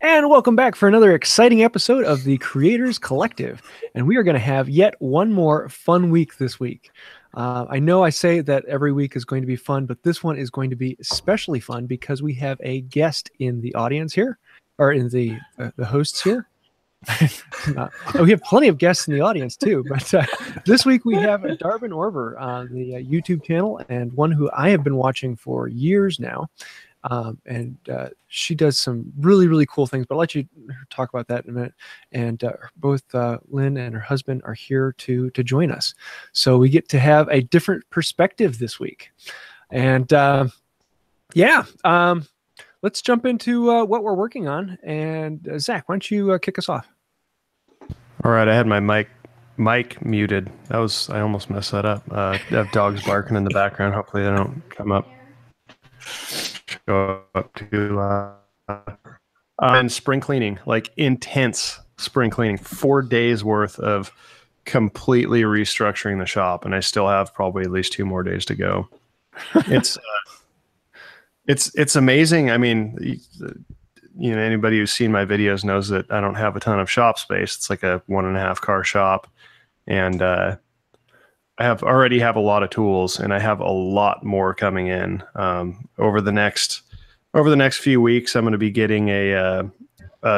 And welcome back for another exciting episode of the Creators Collective. And we are going to have yet one more fun week this week. I know I say that every week is going to be fun, but this one is going to be especially fun because we have a guest in the audience here, or in the hosts here. We have plenty of guests in the audience too, but this week we have Darbin Orvar on the YouTube channel, and one who I have been watching for years now. And she does some really, really cool things, but I'll let you talk about that in a minute. And both Linn and her husband are here to join us. So we get to have a different perspective this week. And let's jump into what we're working on. And Zach, why don't you kick us off? All right, I had my mic muted. I almost messed that up. I have dogs barking in the background. Hopefully they don't come up. Show up too loud. And spring cleaning, like intense spring cleaning, 4 days worth of completely restructuring the shop, and I still have probably at least 2 more days to go. It's amazing. I mean, anybody who's seen my videos knows that I don't have a ton of shop space. It's like a 1.5 car shop, and I already have a lot of tools, and I have a lot more coming in. Over the next few weeks, I'm going to be getting a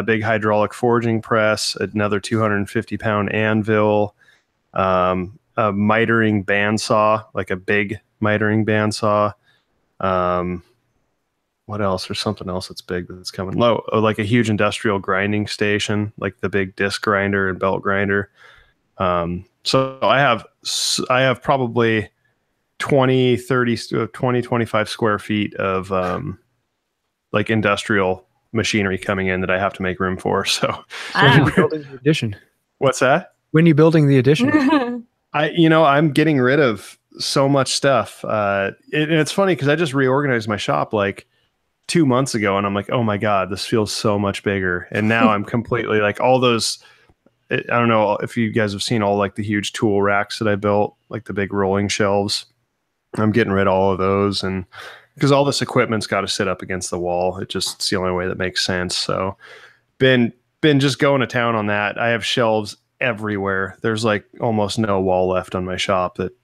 big hydraulic forging press, another 250-pound anvil, a mitering bandsaw, like a big mitering bandsaw. What else? There's something else that's big that's coming. Like a huge industrial grinding station, like the big disc grinder and belt grinder. So I have probably 20, 25 square feet of like industrial machinery coming in that I have to make room for. So when are you building the addition? What's that? When are you building the addition? I'm getting rid of so much stuff. And it's funny because I just reorganized my shop like 2 months ago, and I'm like, oh my God, this feels so much bigger. And now I'm completely like all those. I don't know if you guys have seen all like the huge tool racks that I built, like the big rolling shelves. I'm getting rid of all of those, and because all this equipment's got to sit up against the wall. It's the only way that makes sense. So been just going to town on that. I have shelves everywhere. There's like almost no wall left on my shop that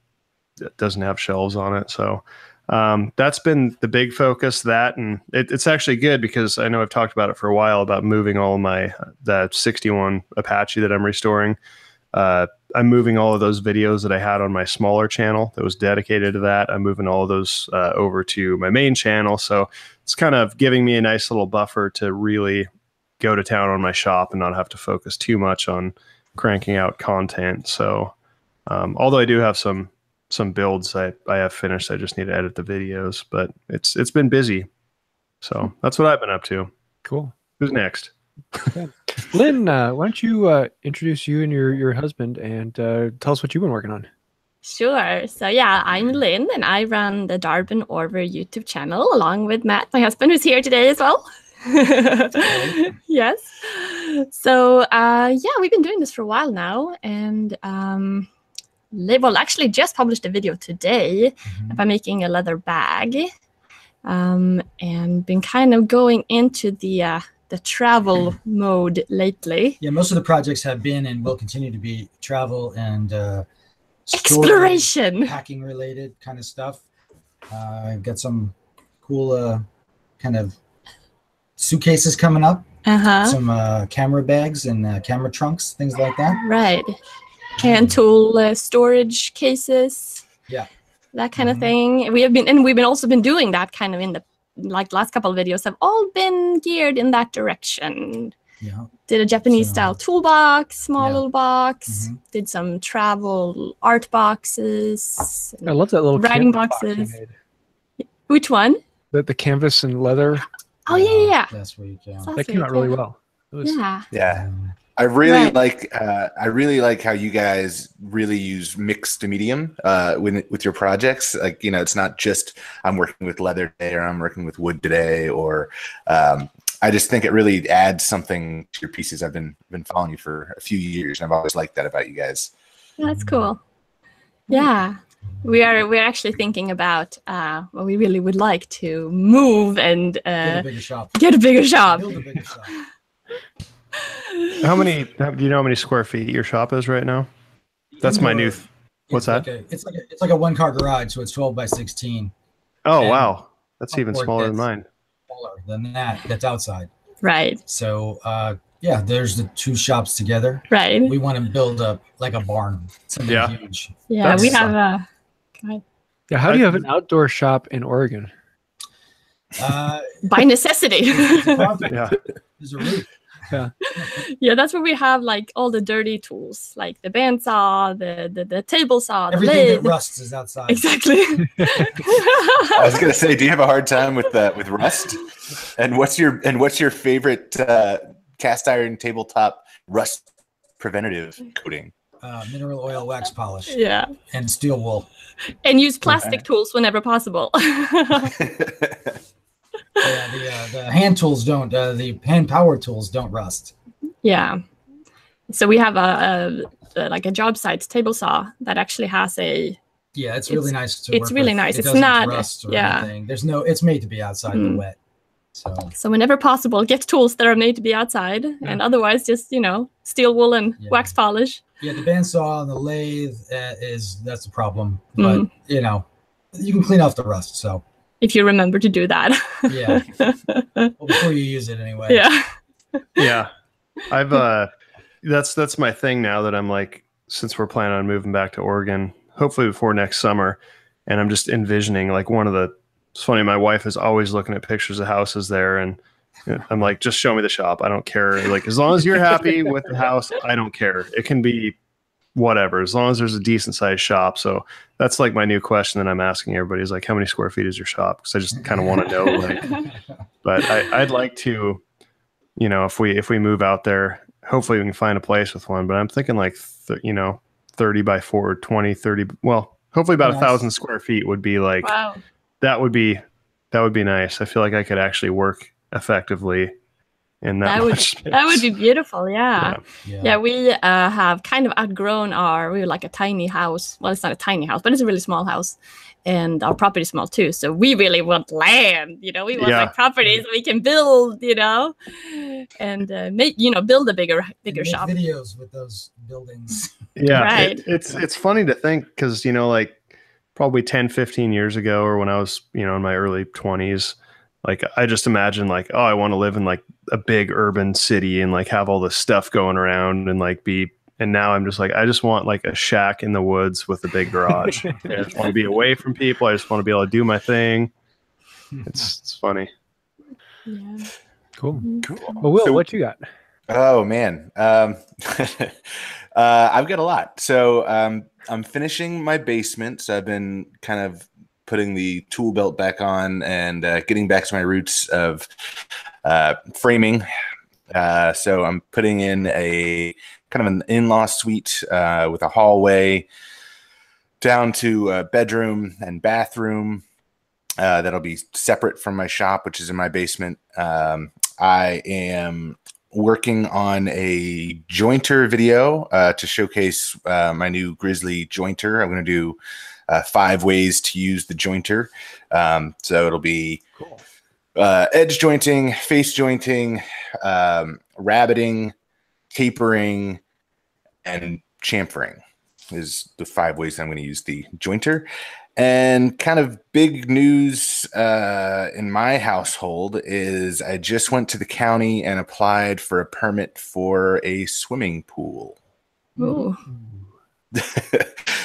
doesn't have shelves on it. So that's been the big focus. That, and it's actually good because I know I've talked about it for a while about moving all that 61 Apache that I'm restoring. I'm moving all of those videos that I had on my smaller channel that was dedicated to that. I'm moving all of those over to my main channel. So it's kind of giving me a nice little buffer to really go to town on my shop and not have to focus too much on cranking out content. So although I do have some builds I have finished, I just need to edit the videos, but it's been busy. So that's what I've been up to. Cool. Who's next? Okay. Linn, why don't you introduce you and your husband and tell us what you've been working on? Sure. So yeah, I'm Linn, and I run the Darbin Orvar YouTube channel along with Matt, my husband, who's here today as well. Yes. So we've been doing this for a while now, and actually just published a video today about making a leather bag, and been kind of going into the travel mode lately. Yeah, most of the projects have been and will continue to be travel and exploration, packing related kind of stuff. I've got some cool kind of suitcases coming up, some camera bags and camera trunks, things like that. Right. Hand tool storage cases. Yeah. That kind of thing. We've been also doing that kind of in the last couple of videos have all been geared in that direction. Yeah. Did a Japanese style toolbox, small little box. Did some travel art boxes. I love that little writing boxes. Which one? The canvas and leather. Oh yeah. Last week, yeah. That came out really well. Yeah. I really like how you guys really use mixed medium with your projects. Like, it's not just I'm working with leather today or I'm working with wood today, or I just think it really adds something to your pieces. I've been following you for a few years, and I've always liked that about you guys. That's cool. Yeah. We're actually thinking about we really would like to move and get a bigger shop. Get a bigger shop. Build a bigger shop. How many? Do you know how many square feet your shop is right now? That's my new. What's that? It's like a 1-car garage, so it's 12 by 16. Oh wow, that's even smaller than mine. Smaller than that. That's outside. Right. So yeah, there's the 2 shops together. Right. We want to build up like a barn, something huge. Yeah, we have a. Yeah, how do you have an outdoor shop in Oregon? By necessity. Yeah, there's a roof. Yeah. Yeah, that's where we have like all the dirty tools, like the bandsaw, the table saw, the everything lathe. that rusts is outside. Exactly. I was gonna say, do you have a hard time with rust? And what's your favorite cast iron tabletop rust preventative coating? Mineral oil wax polish. Yeah. And steel wool. And use plastic tools whenever possible. Yeah, the hand tools don't. The hand power tools don't rust. Yeah. So we have a like a job site table saw that actually has a. Yeah, it's really nice to work It's really with. nice. It It's not rust or anything. There's no. It's made to be outside in the wet. So whenever possible, get tools that are made to be outside, and otherwise just steel wool and wax polish. Yeah, the bandsaw and the lathe that's a problem, but you can clean off the rust. So if you remember to do that. Yeah. Well, before you use it anyway. Yeah. Yeah. I've that's my thing now that I'm like, since we're planning on moving back to Oregon, hopefully before next summer, and I'm just envisioning like it's funny, my wife is always looking at pictures of houses there, and I'm like, just show me the shop. I don't care. Like, as long as you're happy with the house, I don't care. It can be whatever, as long as there's a decent sized shop. So that's like my new question that I'm asking everybody is like, how many square feet is your shop? Because I just kind of want to know. Like, but I'd like to, if we move out there, hopefully we can find a place with one. But I'm thinking like 30 by 4, 20, 30. Well, hopefully about 1,000 square feet would be like. Wow. That would be nice. I feel like I could actually work effectively in that. That would be beautiful. Yeah. We have kind of outgrown we're like a tiny house. Well, it's not a tiny house, but it's a really small house, and our property is small too. So we really want land. We want like properties we can build. And build a bigger shop. Videos with those buildings. Yeah, right. It's funny to think because like. Probably 10, 15 years ago, or when I was, in my early 20s, like I just imagined like, oh, I want to live in like a big urban city and like have all this stuff going around and like and now I'm just like, I just want like a shack in the woods with a big garage. I just want to be away from people. I just want to be able to do my thing. It's funny. Yeah. Cool. Well, Will, what you got? Oh man. I've got a lot. So, I'm finishing my basement, so I've been kind of putting the tool belt back on and getting back to my roots of framing. So I'm putting in a kind of an in-law suite with a hallway down to a bedroom and bathroom that'll be separate from my shop, which is in my basement. I am working on a jointer video to showcase my new Grizzly jointer. I'm going to do 5 ways to use the jointer. So it'll be cool. Edge jointing, face jointing, rabbiting, tapering, and chamfering is the 5 ways I'm going to use the jointer. And kind of big news in my household is I just went to the county and applied for a permit for a swimming pool. Ooh.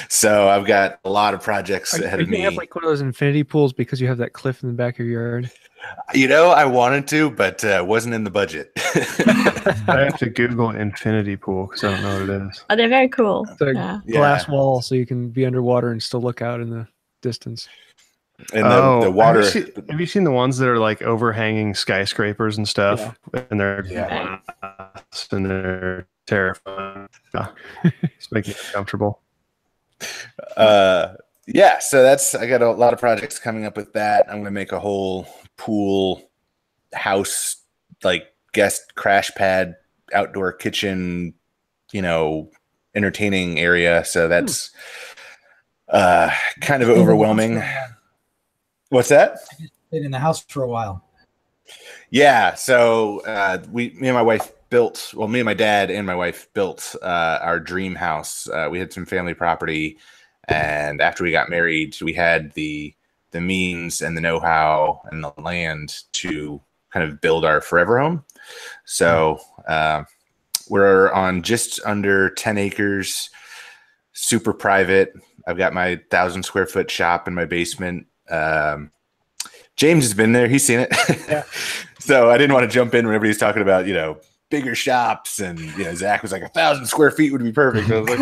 So I've got a lot of projects ahead of me. You have like one of those infinity pools because you have that cliff in the back of your yard. I wanted to, but wasn't in the budget. I have to Google infinity pool because I don't know what it is. Oh, they're very cool. It's a glass wall, so you can be underwater and still look out in the distance. And the water. Have you seen the ones that are like overhanging skyscrapers and stuff? Yeah. And they're glass and they're terrifying. It's making it uncomfortable. So I got a lot of projects coming up with that. I'm gonna make a whole pool house, like guest crash pad, outdoor kitchen, entertaining area. So that's kind of overwhelming. What's that? Been in the house for a while. Yeah. So me and my wife built. Well, me and my dad and my wife built our dream house. We had some family property, and after we got married, we had the means and the know-how and the land to kind of build our forever home. So we're on just under 10 acres, super private. I've got my 1,000 square foot shop in my basement. James has been there. He's seen it. Yeah. So I didn't want to jump in when everybody's talking about, bigger shops, and Zach was like 1,000 square feet would be perfect. I was like,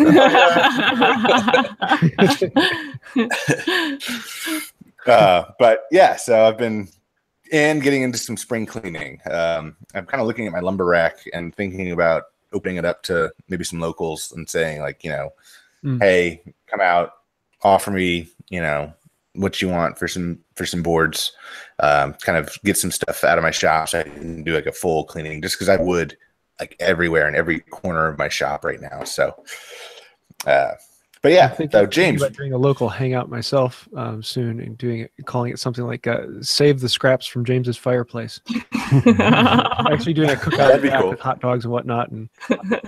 but yeah, so I've been getting into some spring cleaning. I'm kind of looking at my lumber rack and thinking about opening it up to maybe some locals and saying like, hey, come out, offer me, what you want for some boards, kind of get some stuff out of my shop so I can do like a full cleaning, just because I would like everywhere in every corner of my shop right now. So, but yeah, so James, about doing a local hangout myself soon and calling it something like "Save the Scraps from James's Fireplace." Actually, doing a cookout cool. With hot dogs and whatnot, and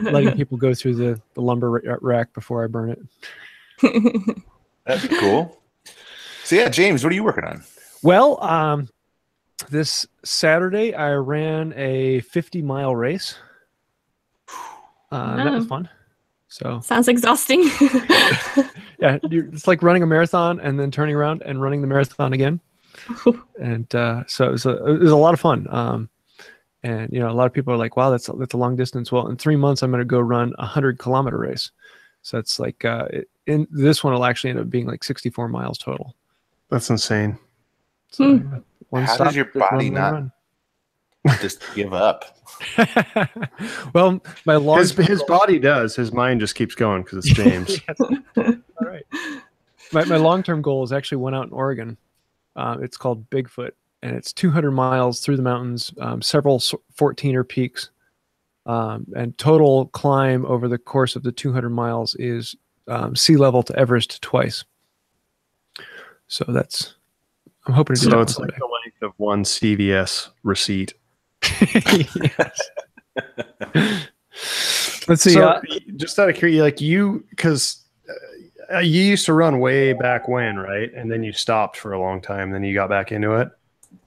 letting people go through the lumber rack before I burn it. That'd be cool. So yeah, James, what are you working on? Well, this Saturday I ran a 50-mile race. That was fun. So sounds exhausting. Yeah, it's like running a marathon and then turning around and running the marathon again. And so it was a lot of fun. And a lot of people are like, "Wow, that's a long distance." Well, in 3 months, I'm going to go run a 100-kilometer race. So it's like in this one will actually end up being like 64 miles total. That's insane. So, how does your body not just give up? Well, his body does. His mind just keeps going because it's James. All right. My long-term goal is actually one out in Oregon. It's called Bigfoot, and it's 200 miles through the mountains, several 14er peaks, and total climb over the course of the 200 miles is sea level to Everest twice. So I'm hoping to do that. So it's like the length of one CVS receipt. Yes. Let's see. So, just out of curiosity, because you used to run way back when, right? And then you stopped for a long time. Then you got back into it.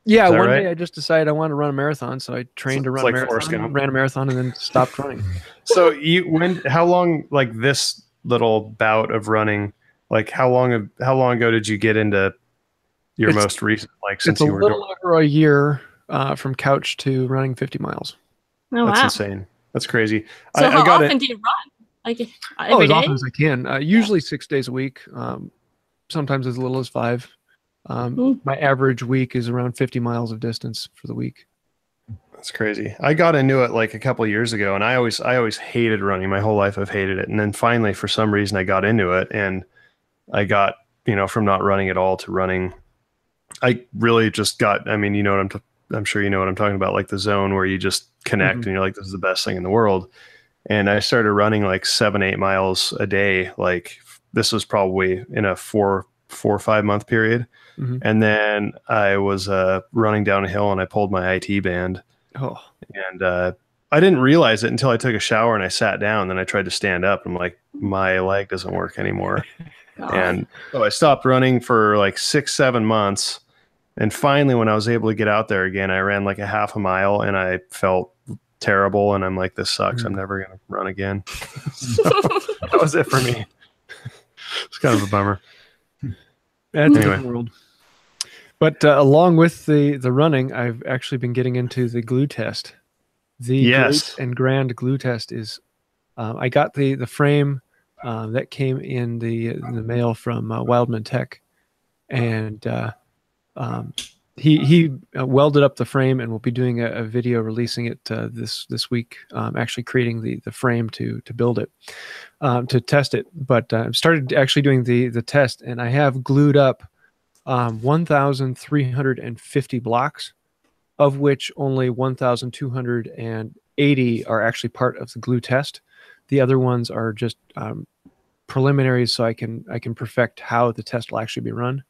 Yeah, one day I just decided I wanted to run a marathon, so I trained to run a marathon, ran a marathon, and then stopped running. So how long, like this little bout of running, like how long ago did you get into your most recent, like since you were doing? It's a little over a year from couch to running 50 miles. Oh, that's insane. That's crazy. So how often do you run? Like every as day? often as I can. Usually 6 days a week. Sometimes as little as 5. My average week is around 50 miles of distance for the week. That's crazy. I got into it like a couple of years ago, and I always hated running. My whole life I've hated it. And then finally, for some reason, I got into it, and I got, from not running at all to running. I really just got, I'm sure you know what I'm talking about, like the zone where you just connect and you're like, this is the best thing in the world. And I started running like 7-8 miles a day. Like this was probably in a 4 or 5 month period. Mm-hmm. And then I was running down a hill and I pulled my IT band. Oh, and I didn't realize it until I took a shower and I sat down. Then I tried to stand up. I'm like, my leg doesn't work anymore. And so I stopped running for like 6-7 months. And finally, when I was able to get out there again, I ran like a half a mile and I felt terrible. And I'm like, this sucks. I'm never going to run again. So that was it for me. It's kind of a bummer. That's anyway. The world. But along with the running, I've actually been getting into the glue test. The great and grand glue test is, I got the frame that came in the mail from Wildman Tech, and he welded up the frame, and we'll be doing a video releasing it this week. Actually creating the frame to build it, to test it. But I've started actually doing the test, and I have glued up 1,350 blocks, of which only 1,280 are actually part of the glue test. The other ones are just preliminaries, so I can perfect how the test will actually be run.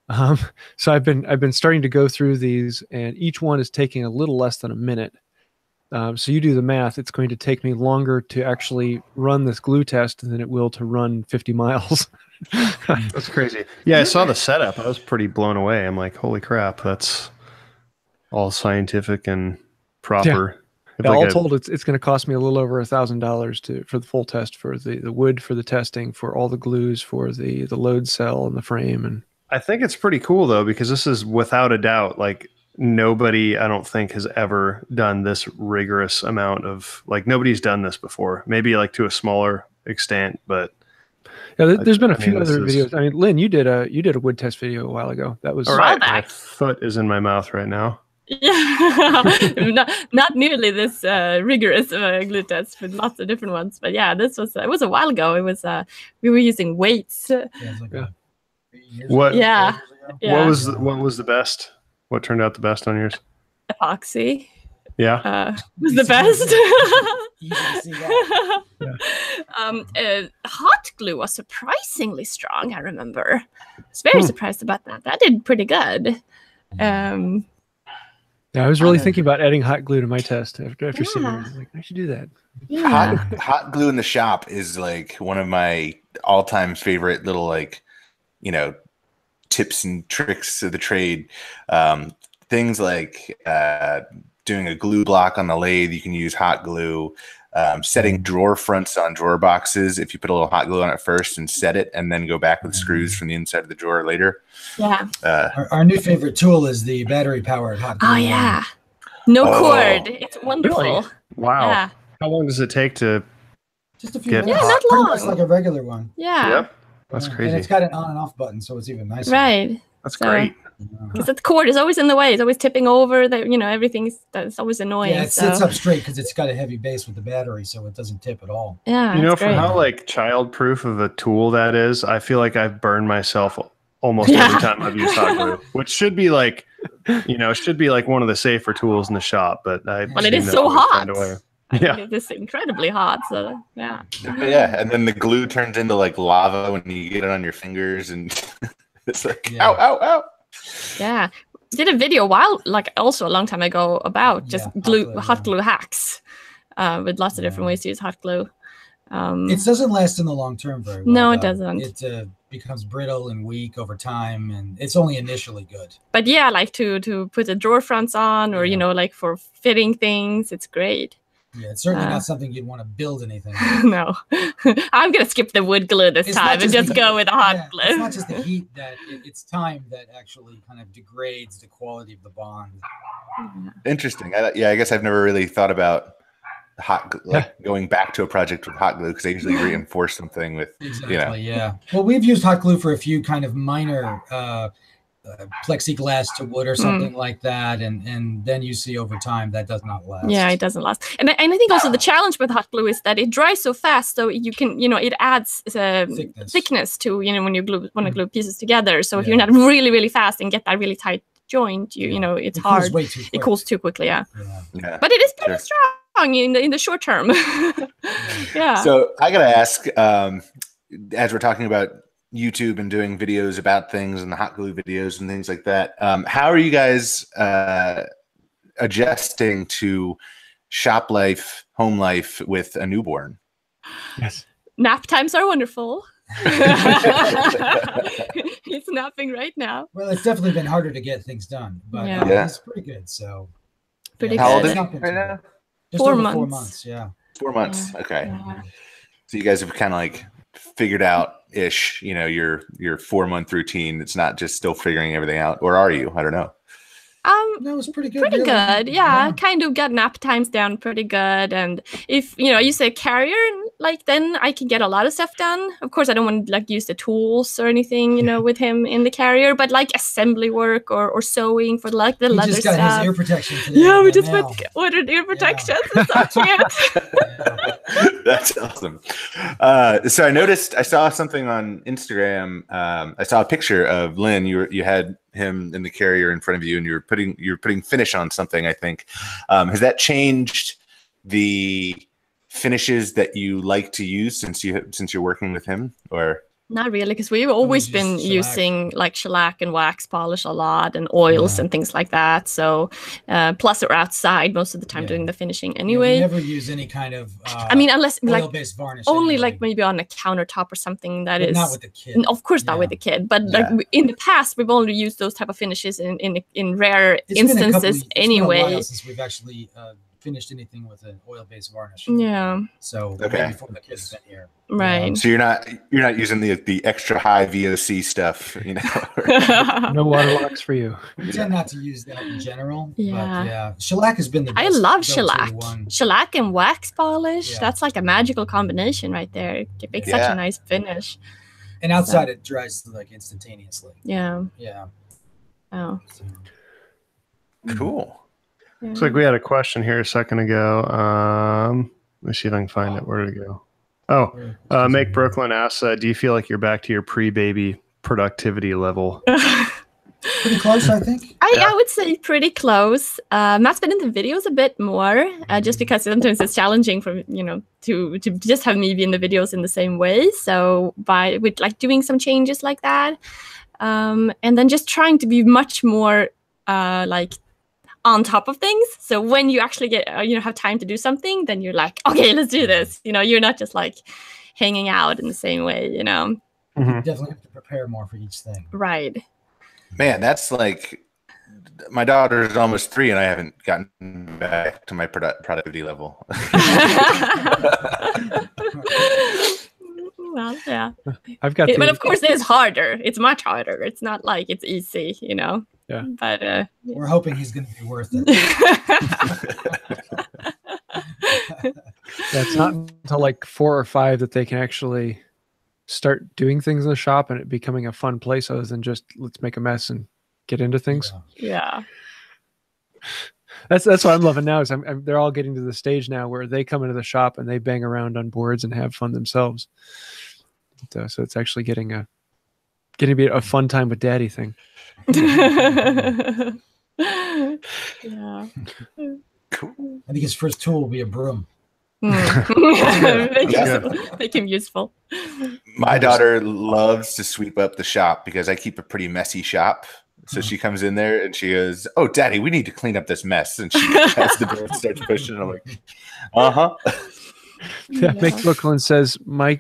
So I've been starting to go through these, and each one is taking a little less than a minute. So you do the math. It's going to take me longer to actually run this glue test than it will to run 50 miles. That's crazy. Yeah, I saw the setup. I was pretty blown away. I'm like, holy crap, that's all scientific and proper. Yeah, all told, it's going to cost me a little over $1,000 for the full test, for the wood, for the testing, for all the glues, for the load cell and the frame. And I think it's pretty cool though, because this is without a doubt, like, nobody, I don't think, has ever done this rigorous amount of, like, nobody's done this before. Maybe like to a smaller extent, but yeah, there's been a few other videos. I mean, Lynn, you did a wood test video a while ago. That was all right. My foot is in my mouth right now. Yeah, not nearly this rigorous glue test with lots of different ones, but yeah, it was a while ago. It was we were using weights. What was the best? What turned out the best on yours? Epoxy. Yeah. Was the best. Easy to see that. Hot glue was surprisingly strong, I remember. I was very surprised about that. That did pretty good. Yeah, I was really thinking about adding hot glue to my test after seeing it. I was like, I should do that. Yeah. Hot glue in the shop is like one of my all-time favorite little, like, you know, tips and tricks of the trade. Things like doing a glue block on the lathe. You can use hot glue. Setting drawer fronts on drawer boxes. If you put a little hot glue on it first and set it, and then go back with screws from the inside of the drawer later. Yeah. Our new favorite tool is the battery-powered hot glue. Oh yeah. No cord. It's wonderful. Really? Wow. Yeah. How long does it take to just a few get? minutes? Yeah, not Pretty long. much like a regular one. Yeah. Yep. That's crazy. And it's got an on and off button, so it's even nicer. Right. That's great. Because the cord is always in the way. It's always tipping over. That, you know, everything's that's always annoying. Yeah, it sits up straight because it's got a heavy base with the battery, so it doesn't tip at all. Yeah. You know, it's for great. how like child-proof of a tool that is, I feel like I've burned myself almost every time I've used hot glue, which should be like, you know, should be like one of the safer tools in the shop. But it is so hot. Yeah, it is incredibly hot. So yeah. Yeah, and then the glue turns into like lava when you get it on your fingers, and it's like ow, ow, ow. Yeah, did a video also a long time ago about just hot glue hacks, with lots of different ways to use hot glue. It doesn't last in the long term very well. No, it doesn't. It becomes brittle and weak over time, and it's only initially good. But yeah, like to put the drawer fronts on, or you know, like for fitting things, it's great. Yeah, it's certainly not something you'd want to build anything with. No. I'm going to skip the wood glue this time and just go with the hot glue. It's not just the heat it's time that actually kind of degrades the quality of the bond. Interesting. I guess I've never really thought about going back to a project with hot glue, because I usually reinforce something with, yeah. Well, we've used hot glue for a few kind of minor plexiglass to wood or something like that, and then you see over time that does not last. Yeah, it doesn't last. And I think also the challenge with hot glue is that it dries so fast, so you can, you know, it adds thickness to, you know, when you want to glue pieces together. So if you're not really, really fast and get that really tight joint, you know, it's hard. It cools too quickly. Yeah. But it is pretty strong in the short term. Yeah. So I gotta ask, as we're talking about YouTube and doing videos about things and the hot glue videos and things like that, how are you guys adjusting to shop life, home life with a newborn? Yes. Nap times are wonderful. He's napping right now. Well, it's definitely been harder to get things done, but it's pretty good. So how old is he right now? Just 4 over months. 4 months. Yeah. 4 months. Okay. So you guys have kind of like figured out ish, you know, your 4-month routine. It's not just still figuring everything out, or are you? I don't know. That was pretty good. Pretty good, yeah. Kind of got nap times down pretty good, and if you know, use a carrier, like then I can get a lot of stuff done. Of course, I don't want to like use the tools or anything, you know, with him in the carrier, but like assembly work or sewing for like the leather just got stuff. His ear protection today. Yeah, we just ordered ear protections. It's so cute. That's awesome. So I saw something on Instagram. I saw a picture of Lynn. You had him in the carrier in front of you, and you're putting finish on something, I think. Has that changed the finishes that you like to use since you're working with him, or? Not really, because we've always been using like shellac and wax polish a lot, and oils and things like that. So, plus we're outside most of the time doing the finishing anyway. We never use any kind of. I mean, unless oil-based varnish. Only anyway. like maybe on a countertop or something that but is. Not with the kid. Of course, not with the kid. But like in the past, we've only used those type of finishes in rare instances anyway. It's been a while since we've actually finished anything with an oil-based varnish. Yeah. So before the kids been here. Right. So you're not using the extra high VOC stuff, you know. No waterlocks for you. We tend not to use that in general. Yeah. But shellac has been the best. I love shellac. Shellac and wax polish. Yeah. That's like a magical combination right there. It makes such a nice finish. And outside it dries like instantaneously. Yeah. Yeah. Oh. Cool. Yeah. Looks like we had a question here a second ago. Let me see if I can find it. Where did it go? Oh, Make Brooklyn asks, do you feel like you're back to your pre-baby productivity level? Pretty close, I think. I would say pretty close. Matt's been in the videos a bit more, just because sometimes it's challenging for to just have me be in the videos in the same way. So with like doing some changes like that, and then just trying to be much more like on top of things. So when you actually get have time to do something, then you're like, okay, let's do this. You're not just like hanging out in the same way. You definitely have to prepare more for each thing. Right. Man, that's like my daughter is almost 3, and I haven't gotten back to my productivity level. Well, yeah. I've got, but of course, it's harder. It's much harder. It's not like it's easy, Yeah. But we're hoping he's going to be worth it. It's not until like 4 or 5 that they can actually start doing things in the shop and it becoming a fun place, other than just let's make a mess and get into things. Yeah. That's what I'm loving now. Is they're all getting to the stage now where they come into the shop and they bang around on boards and have fun themselves. So it's actually getting to be a fun time with daddy thing. Yeah. Cool. I think his first tool will be a broom. Make him useful. My daughter loves to sweep up the shop because I keep a pretty messy shop. So she comes in there and she goes, "Oh, Daddy, we need to clean up this mess." And she has the door and starts pushing. And I'm like, Yeah, Make Brooklyn says, my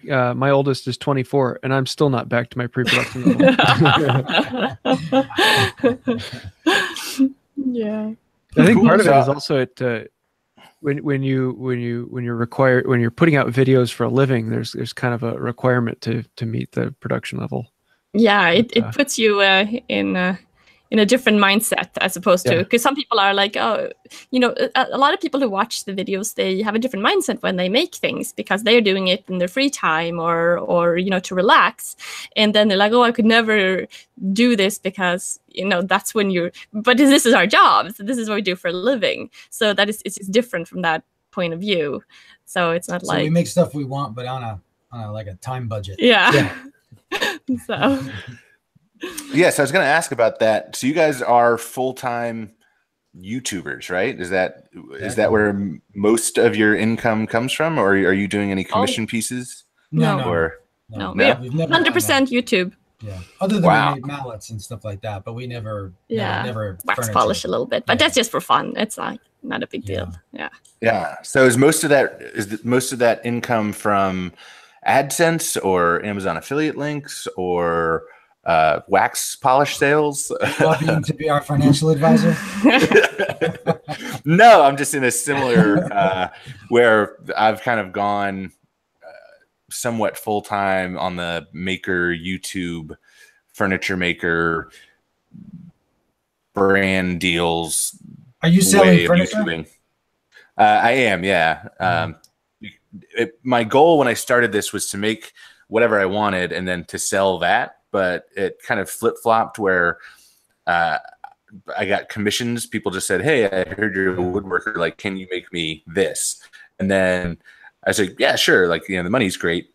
oldest is 24 and I'm still not back to my pre-production level. Yeah. I think part of it is also when you're putting out videos for a living, there's kind of a requirement to meet the production level. Yeah, it puts you in a different mindset as opposed to, because some people are like, a lot of people who watch the videos, they have a different mindset when they make things because they're doing it in their free time or to relax, and then they're like, oh, I could never do this because that's when but this is our job, so this is what we do for a living, so that is it's different from that point of view. So it's not like we make stuff we want, but on a like a time budget. Yeah. So. Yes, I was going to ask about that. So you guys are full-time YouTubers, right? Is that where most of your income comes from, or are you doing any commission pieces? No. We've never 100% YouTube. Yeah. Other than we made mallets and stuff like that, but we never wax polish a little bit, but that's just for fun. It's like not a big deal. Yeah. Yeah. So is most of that income from AdSense or Amazon affiliate links or wax polish sales? Lobbying to be our financial advisor? No, I'm just in a similar where I've kind of gone somewhat full-time on the maker YouTube, furniture maker, brand deals. Are you selling furniture? I am, yeah. My goal when I started this was to make whatever I wanted and then to sell that. But it kind of flip-flopped where I got commissions. People just said, "Hey, I heard you're a woodworker. Like, can you make me this?" And then I said, "Yeah, sure. Like, the money's great."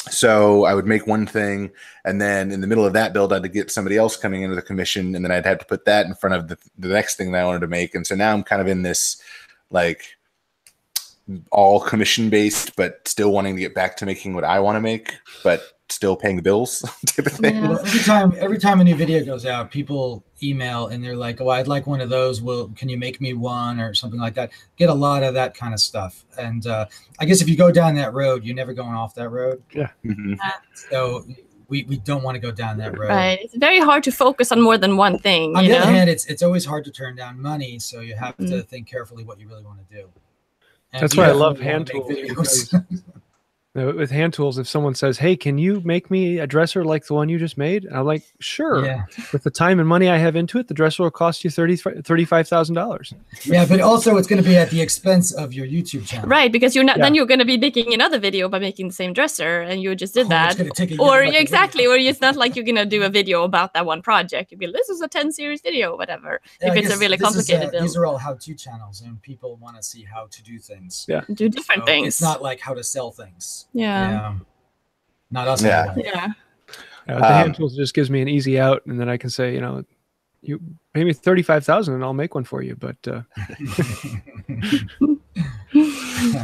So I would make one thing, and then in the middle of that build, I had to get somebody else coming into the commission, and then I'd have to put that in front of the next thing that I wanted to make. And so now I'm kind of in this, like, all commission based, but still wanting to get back to making what I want to make, but still paying the bills type of thing. Well, every time a new video goes out, people email and they're like, "Oh, I'd like one of those. Can you make me one?" or something like that. Get a lot of that kind of stuff. And I guess if you go down that road, you're never going off that road. Yeah. Mm-hmm. So we don't want to go down that road. Right. It's very hard to focus on more than one thing. On the other hand, it's always hard to turn down money, so you have to think carefully what you really want to do. And that's why I love hand tools. With hand tools, if someone says, "Hey, can you make me a dresser like the one you just made?" I'm like, "Sure." Yeah. With the time and money I have into it, the dresser will cost you $35,000. Yeah, but also it's going to be at the expense of your YouTube channel, right? Because you're not. Then you're going to be making another video by making the same dresser, and you just did that. Or exactly, or it's not like you're going to do a video about that one project. You'd be, "This is a 10 series video," whatever. Yeah, if it's a really complicated build. These are all how-to channels, and people want to see how to do things. Yeah, do different things. It's not like how to sell things. Yeah. Not us. Yeah. The hand tools just gives me an easy out, and then I can say, you pay me $35,000 and I'll make one for you. But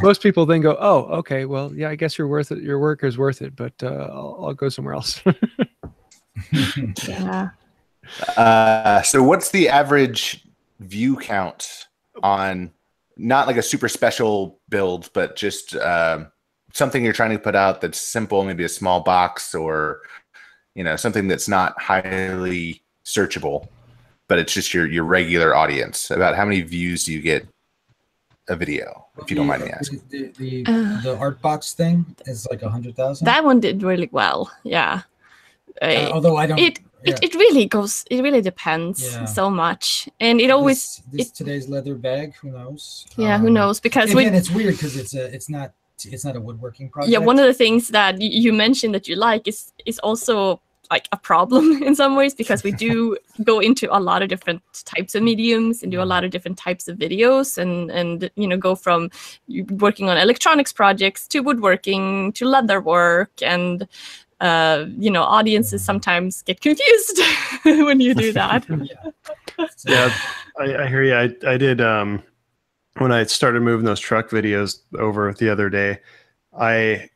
most people then go, "Oh, okay, well, yeah, I guess you're worth it. Your work is worth it, but I'll go somewhere else." Yeah. So what's the average view count on not like a super special build, but just something you're trying to put out that's simple, maybe a small box or, something that's not highly searchable, but it's just your regular audience? About how many views do you get a video, if you don't mind me asking? The art box thing is like 100,000. That one did really well. Yeah. Although I don't. It really goes. It really depends so much, and it always. Today's leather bag. Who knows? Yeah, who knows? Because again, it's weird because it's not a woodworking project. Yeah, one of the things that you mentioned that you like is also like a problem in some ways, because we do go into a lot of different types of mediums and do a lot of different types of videos, and go from working on electronics projects to woodworking to leather work, and audiences sometimes get confused when you do that. Yeah, I hear you. I did when I started moving those truck videos over the other day, I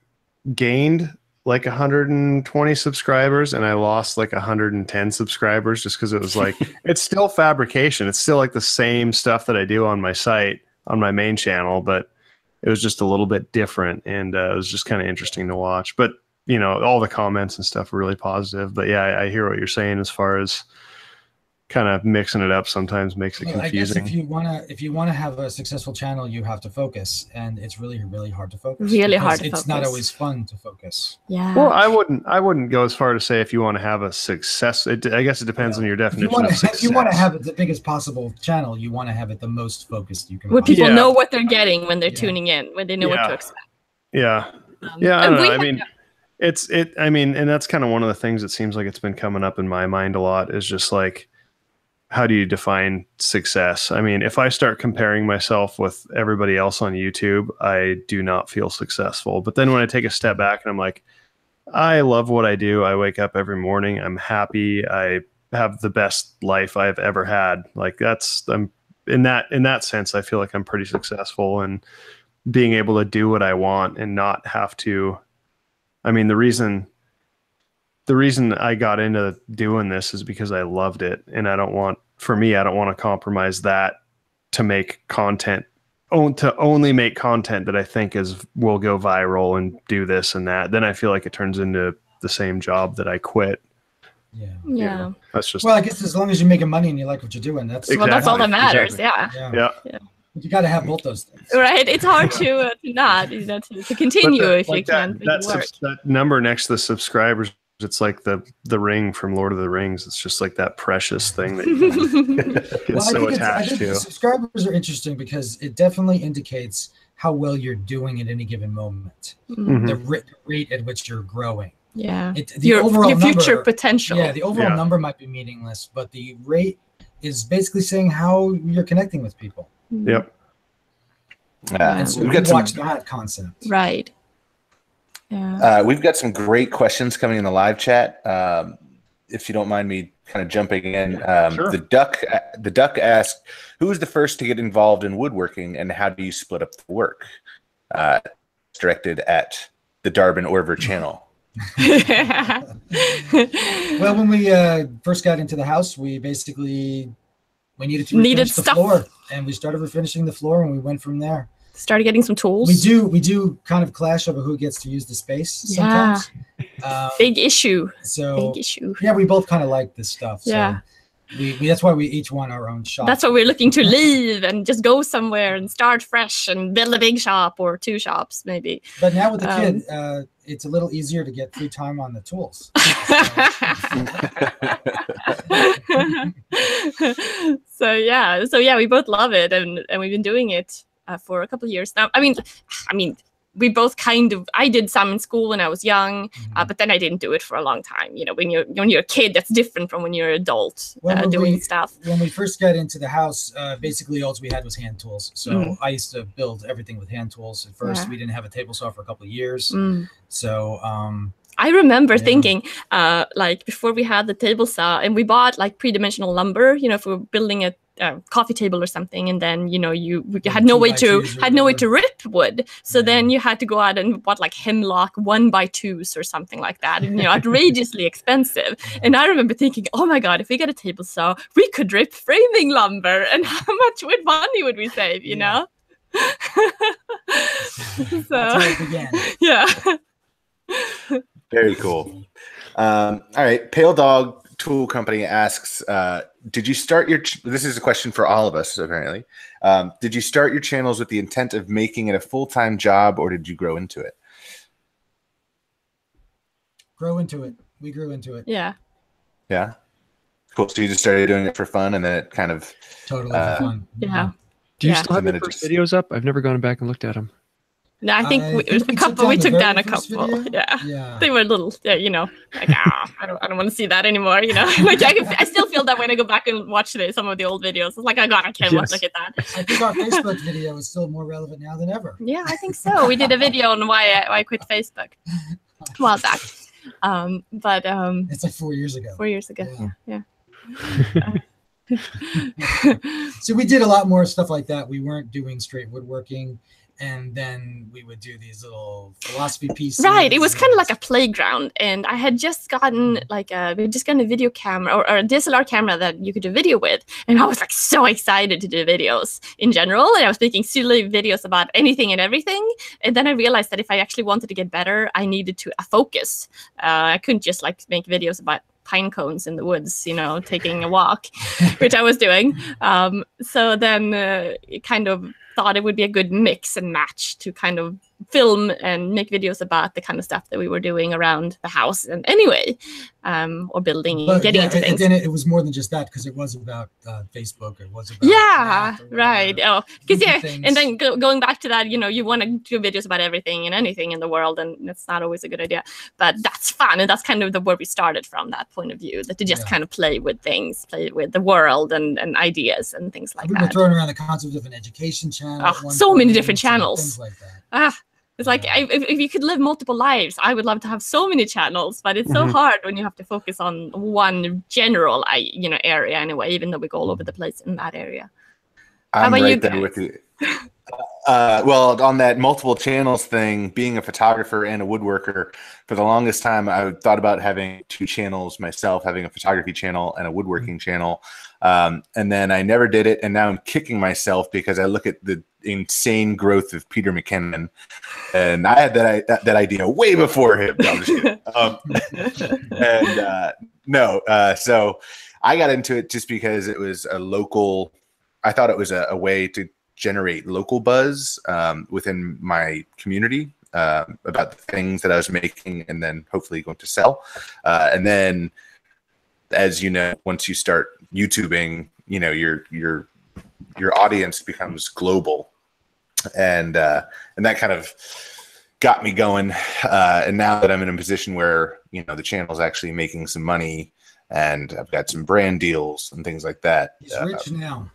gained like 120 subscribers and I lost like 110 subscribers just because it was like, it's still fabrication. It's still like the same stuff that I do on my site, on my main channel, but it was just a little bit different, and it was just kind of interesting to watch. But all the comments and stuff were really positive. But yeah, I hear what you're saying as far as kind of mixing it up sometimes makes it confusing. I guess if you wanna have a successful channel, you have to focus, and it's really, really hard to focus. Really hard to focus. It's not always fun to focus. Yeah. Well, I wouldn't go as far to say if you want to have a success. I guess it depends on your definition of success. If you want to have it the biggest possible channel, you want to have it the most focused you can. Where people know what they're getting when they're tuning in, when they know what to expect. Yeah. I don't know. I mean, and that's kind of one of the things that seems like it's been coming up in my mind a lot, is just like, how do you define success? I mean, if I start comparing myself with everybody else on YouTube, I do not feel successful. But then when I take a step back and I'm like, I love what I do. I wake up every morning. I'm happy. I have the best life I've ever had. Like I'm in that sense, I feel like I'm pretty successful, and being able to do what I want and not have to. I mean, the reason I got into doing this is because I loved it, and I don't want to compromise that to make content, to only make content that I think will go viral and do this and that. Then I feel like it turns into the same job that I quit. Yeah. That's just, well, I guess as long as you're making money and you like what you're doing, that's all that matters. Exactly. Yeah. You got to have both those things, right? It's hard to not to continue if you can't. That number next to the subscribers, it's like the ring from Lord of the Rings. It's just like that precious thing that you get so attached to. Subscribers are interesting because it definitely indicates how well you're doing at any given moment. Mm-hmm. The rate at which you're growing. Yeah. Your future number, potential. Yeah, the overall number might be meaningless, but the rate is basically saying how you're connecting with people. Yep. And so we've got watch that concept. Right. Yeah. We've got some great questions coming in the live chat. if you don't mind me kind of jumping in, Sure. the duck asked, "Who was the first to get involved in woodworking, and how do you split up the work?" It's directed at the Darbin Orvar channel. Well, when we first got into the house, we basically needed to refinish the floor, and we started refinishing the floor, and we went from there. Started getting some tools. We do kind of clash over who gets to use the space sometimes. Big issue. Big issue. Yeah, we both kind of like this stuff. So that's why we each want our own shop. That's why we're looking to leave and just go somewhere and start fresh and build a big shop or 2 shops maybe. But now with the kid, it's a little easier to get free time on the tools. So yeah, we both love it, and we've been doing it for a couple of years now. I mean, we both I did some in school when I was young, but then I didn't do it for a long time. You know, when you're a kid, that's different from when you're an adult doing stuff. When we first got into the house, basically all we had was hand tools. So I used to build everything with hand tools. At first, we didn't have a table saw for a couple of years. So I remember thinking, like before we had the table saw, and we bought like 3-dimensional lumber, you know, if we were building a coffee table or something, and then you had no way to rip wood, so then you had to go out and bought like hemlock 1x2s or something like that, and outrageously expensive. And I remember thinking, oh my god, if we get a table saw, we could rip framing lumber, and how much money would we save, you know? So that's how it began. Yeah. Very cool. All right, Pale Dog Tool Company asks, did you start this is a question for all of us, apparently. Did you start your channels with the intent of making it a full-time job, or did you grow into it? Grow into it. We grew into it. Yeah. Yeah. Cool. So you just started doing it for fun, and then it kind of... Totally for fun. Yeah. Do you still have the first videos up? I've never gone back and looked at them. No, I think we took down a couple. Yeah. They were a little, like, I don't want to see that anymore, Like I still feel that when I go back and watch some of the old videos. It's like, oh god, I can't look at that. I think our Facebook video is still more relevant now than ever. Yeah, I think so. We did a video on why I quit Facebook a while back. But it's like 4 years ago. 4 years ago. Yeah. So we did a lot more stuff like that. We weren't doing straight woodworking. And then we would do these little philosophy pieces. Right. It was kind of like a playground. And I had just gotten a video camera or a DSLR camera that you could do video with. And I was like so excited to do videos in general. And I was making silly videos about anything and everything. And then I realized that if I actually wanted to get better, I needed to focus. I couldn't just like make videos about pine cones in the woods, taking a walk, which I was doing. So then it kind of thought it would be a good mix and match to kind of film and make videos about the kind of stuff that we were doing around the house and anyway, or building and getting into things. And then it was more than just that, because it was about Facebook. It was about right. Oh, because and then going back to that, you want to do videos about everything and anything in the world, and it's not always a good idea. But that's fun, and that's kind of where we started from, that point of view, that to just kind of play with things, play with the world and ideas and things like that. We were throwing around the concept of an education channel. So many different channels. Things like that. It's like if you could live multiple lives, I would love to have so many channels, but it's so hard when you have to focus on one general area anyway, even though we go all over the place in that area. I'm right there with you. Well, on that multiple channels thing, being a photographer and a woodworker, for the longest time, I thought about having 2 channels myself, having a photography channel and a woodworking channel. And then I never did it. And now I'm kicking myself because I look at the insane growth of Peter McKinnon. And I had that idea way before him. No, I'm just kidding. So I got into it just because it was I thought it was a way to generate local buzz within my community about the things that I was making and then hopefully going to sell. And then, as you know, once you start YouTubing, your audience becomes global, and that kind of got me going. And now that I'm in a position where the channel's actually making some money, and I've got some brand deals and things like that. He's rich now.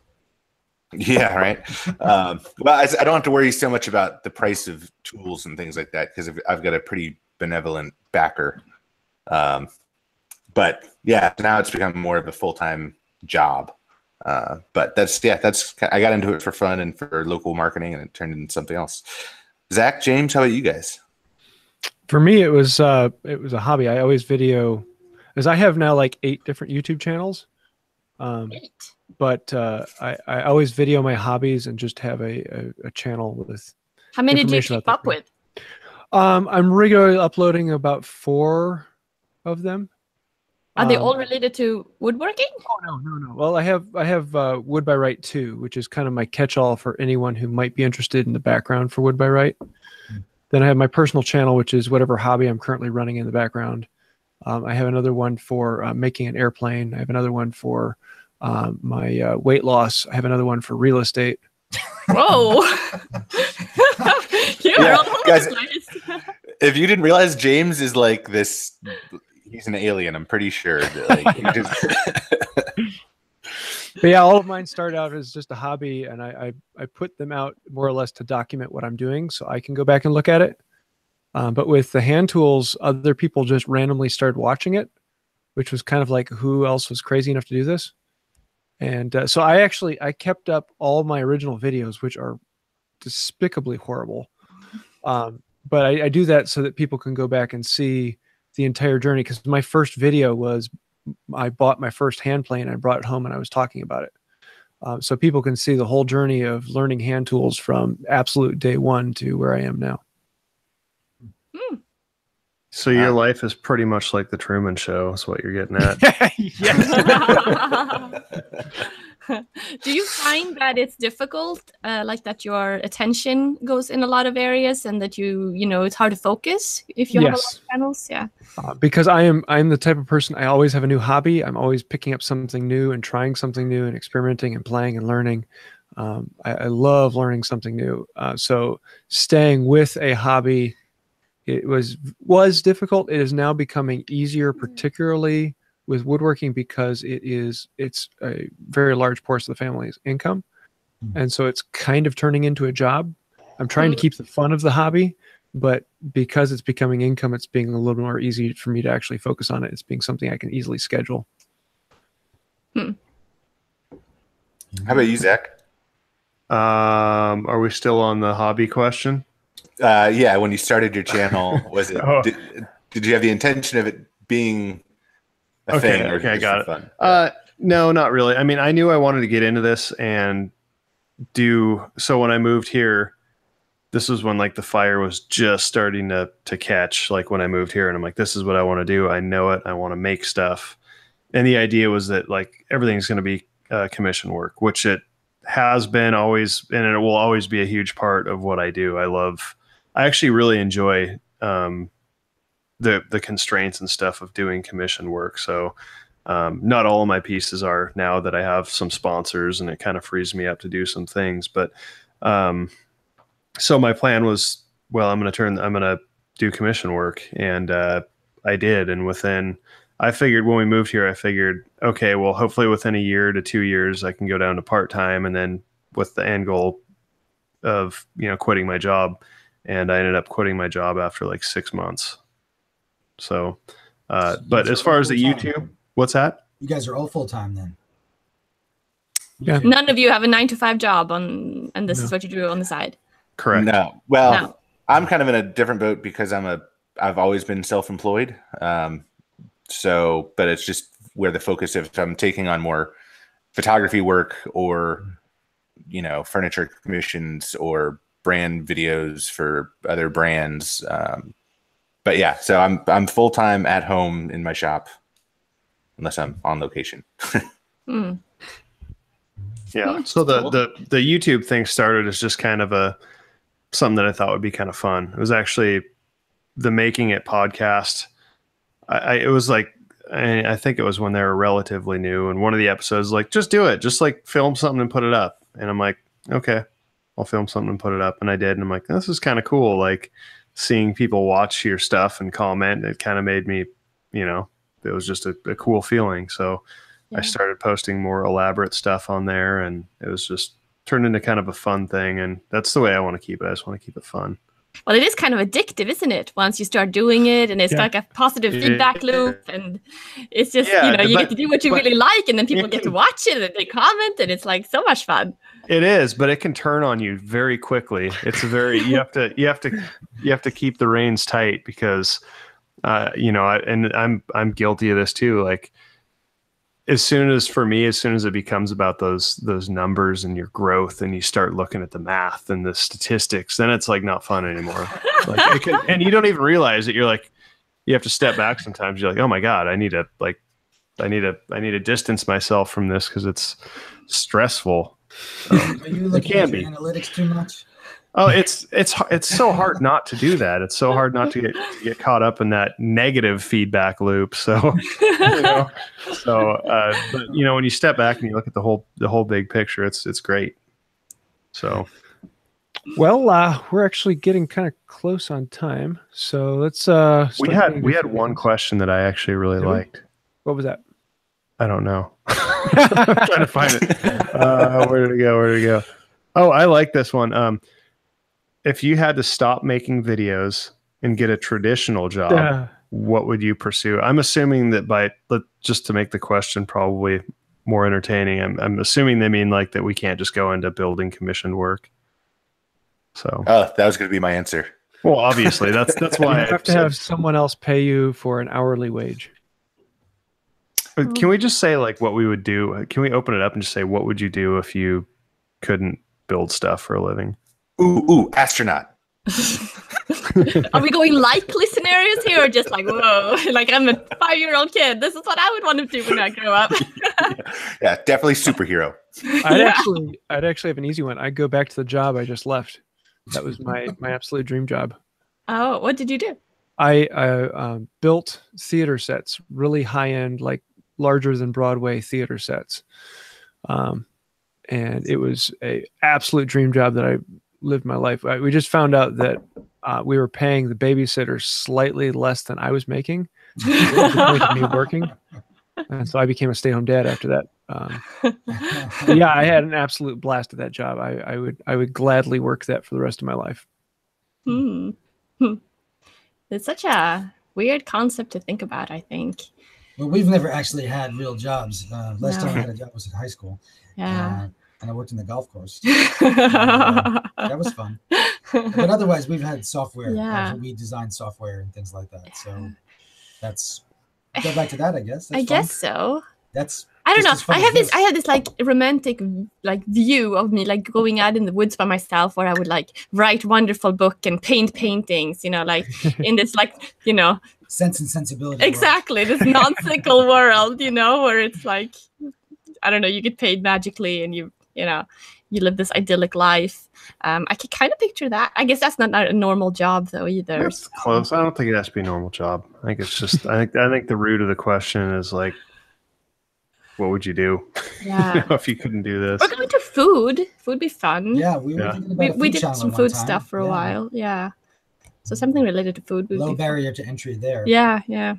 Yeah, right. But I don't have to worry so much about the price of tools and things like that, because I've got a pretty benevolent backer. but yeah, now it's become more of a full-time job. But that's I got into it for fun and for local marketing, and it turned into something else. Zach, James, how about you guys? For me, it was a hobby. I always video, as I have now like 8 different YouTube channels. But I always video my hobbies and just have a channel with. How many do you keep up with? I'm regularly uploading about 4 of them. Are they all related to woodworking? Oh no. Well, I have Wood by Right 2, which is kind of my catch-all for anyone who might be interested in the background for Wood by Right. Then I have my personal channel, which is whatever hobby I'm currently running in the background. I have another one for making an airplane. I have another one for my weight loss. I have another one for real estate. Whoa! You are all over guys, the place. If you didn't realize, James is like this. He's an alien. I'm pretty sure. Like, he just... But yeah, all of mine start out as just a hobby, and I put them out more or less to document what I'm doing, so I can go back and look at it. But with the hand tools, other people just randomly started watching it, which was kind of like, who else was crazy enough to do this? And so I kept up all my original videos, which are despicably horrible. But I do that so that people can go back and see the entire journey. Because my first video was, I bought my first hand plane, I brought it home, and I was talking about it. So people can see the whole journey of learning hand tools from absolute day one to where I am now. So your life is pretty much like the Truman Show, is what you're getting at. Do you find that it's difficult, like that your attention goes in a lot of areas, and that it's hard to focus if you have a lot of channels? Yeah. Because I'm the type of person, I always have a new hobby. I'm always picking up something new and trying something new and experimenting and playing and learning. I love learning something new. So staying with a hobby, it was difficult. It is now becoming easier, particularly with woodworking, because it's a very large portion of the family's income. And so it's kind of turning into a job. I'm trying to keep the fun of the hobby, but because it's becoming income, it's being a little more easy for me to actually focus on it. It's being something I can easily schedule. How about you, Zach? Are we still on the hobby question? Yeah, when you started your channel, was it did you have the intention of it being a thing, or I got it. Fun? No, not really. I mean, I knew I wanted to get into this and so when I moved here, this was when like the fire was just starting to catch, like when I moved here, and I'm like, this is what I want to do. I know it. I want to make stuff. And the idea was that like everything's going to be commission work, which it has been always, and it will always be a huge part of what I do. I actually really enjoy the constraints and stuff of doing commission work. So not all of my pieces are, now that I have some sponsors, and it kind of frees me up to do some things. But so my plan was, well, I'm going to do commission work, and I did. And I figured when we moved here, okay, well, hopefully within a year to 2 years, I can go down to part-time, and then with the end goal of, quitting my job. And I ended up quitting my job after like 6 months. So, but as far as the YouTube, what's that? You guys are all full-time then. Yeah. None of you have a 9-to-5 job and this is what you do on the side. Correct. No. Well, I'm kind of in a different boat because I've always been self-employed. But it's just where the focus, if I'm taking on more photography work or, furniture commissions or brand videos for other brands. But yeah, so I'm full-time at home in my shop, unless I'm on location. Yeah. So the YouTube thing started as just kind of something that I thought would be kind of fun. It was actually the Making It podcast. It was like, I think it was when they were relatively new, and one of the episodes like, just do it, just like film something and put it up. And I'm like, okay, I'll film something and put it up. And I did. And I'm like, this is kind of cool. Like seeing people watch your stuff and comment, it kind of made me, it was just a cool feeling. So I started posting more elaborate stuff on there, and it was just turned into kind of a fun thing. And that's the way I want to keep it. I just want to keep it fun. Well, it is kind of addictive, isn't it? Once you start doing it, and it's like a positive feedback loop, and it's just you get to do what you really like, and then people get to watch it and they comment, and it's like so much fun. It is, but it can turn on you very quickly. It's a very you have to keep the reins tight because and I'm guilty of this too. Like as soon as it becomes about those numbers and your growth, and you start looking at the math and the statistics, then it's like not fun anymore. And you don't even realize it. You're like, you have to step back sometimes. You're like, oh my God, I need to distance myself from this because it's stressful. Are you looking at your analytics too much? Oh, it's so hard not to do that. It's so hard not to get caught up in that negative feedback loop. So, but when you step back and you look at the whole big picture, it's great. So, well, we're actually getting kind of close on time. So let's. We had one question that I actually really liked. What was that? I don't know. I'm trying to find it. Where did it go? Oh, I like this one. If you had to stop making videos and get a traditional job, what would you pursue? I'm assuming that just to make the question probably more entertaining, I'm assuming they mean like that we can't just go into building commissioned work. So that was going to be my answer. Well, obviously that's why you have to have someone else pay you for an hourly wage. Can we just say like what we would do? Can we open it up and just say what would you do if couldn't build stuff for a living? Ooh, astronaut. Are we going likely scenarios here, or just like, whoa, like I'm a 5-year-old kid? This is what I would want to do when I grow up. Yeah, definitely superhero. I'd actually have an easy one. I'd go back to the job I just left. That was my absolute dream job. Oh, what did you do? I built theater sets, really high end, like larger than Broadway theater sets. And it was a absolute dream job that I lived my life. We just found out that we were paying the babysitter slightly less than I was making, making me working. And so I became a stay-home dad after that. Yeah, I had an absolute blast at that job. I would gladly work that for the rest of my life. It's such a weird concept to think about, I think. Well, we've never actually had real jobs. Last time I had a job was at high school. Yeah. And I worked in the golf course. That was fun. But otherwise, we've had software. Yeah. We designed software and things like that. So that's go back to that, I guess. I guess so. I don't know. I have this like romantic like view of me like going out in the woods by myself, where I would like write wonderful book and paint paintings, like in this like, sense and sensibility. Exactly. This nonsensical world, where it's like, I don't know, you get paid magically and you live this idyllic life. I can kind of picture that. I guess that's not a normal job though either. That's close. I don't think it has to be a normal job. I think it's just I think the root of the question is like, what would you do? Yeah. If you couldn't do this? We're going to food. Food would be fun. Yeah, we were thinking about we did some food stuff for a while. Yeah. So something related to food would low be barrier to entry there. Yeah. Yeah.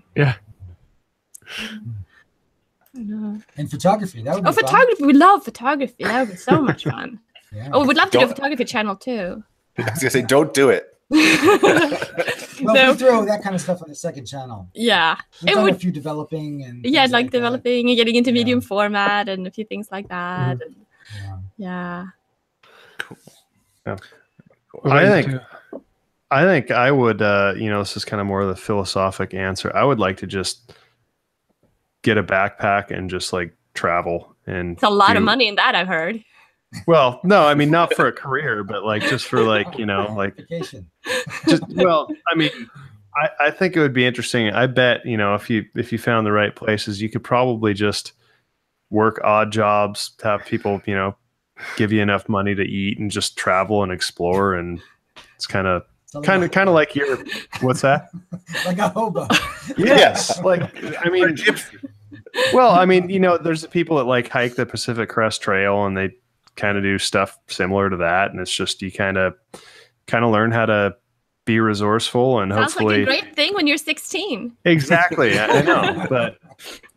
I know. And photography, that would be photography. fun. We love photography. That would be so much fun. Yeah. Oh, we'd love to do a photography channel too. I was gonna say, don't do it. Well, we throw that kind of stuff on the second channel. Yeah. We've done a few developing and like developing and getting into medium format and a few things like that. Mm-hmm. Yeah. Cool. Yeah. I think I would this is kind of more of the philosophic answer. I would like to just get a backpack and just like travel, and it's a lot of money in that, I've heard. Well, no, I mean not for a career, but like just for like like vacation. I think it would be interesting. I bet if you found the right places, you could probably just work odd jobs to have people give you enough money to eat and just travel and explore, and it's kind of like your what's that? Like a hobo. Yes, there's the people that like hike the Pacific Crest Trail and they kind of do stuff similar to that, and it's just you kind of learn how to be resourceful, and sounds hopefully like a great thing when you're 16. Exactly, I know, but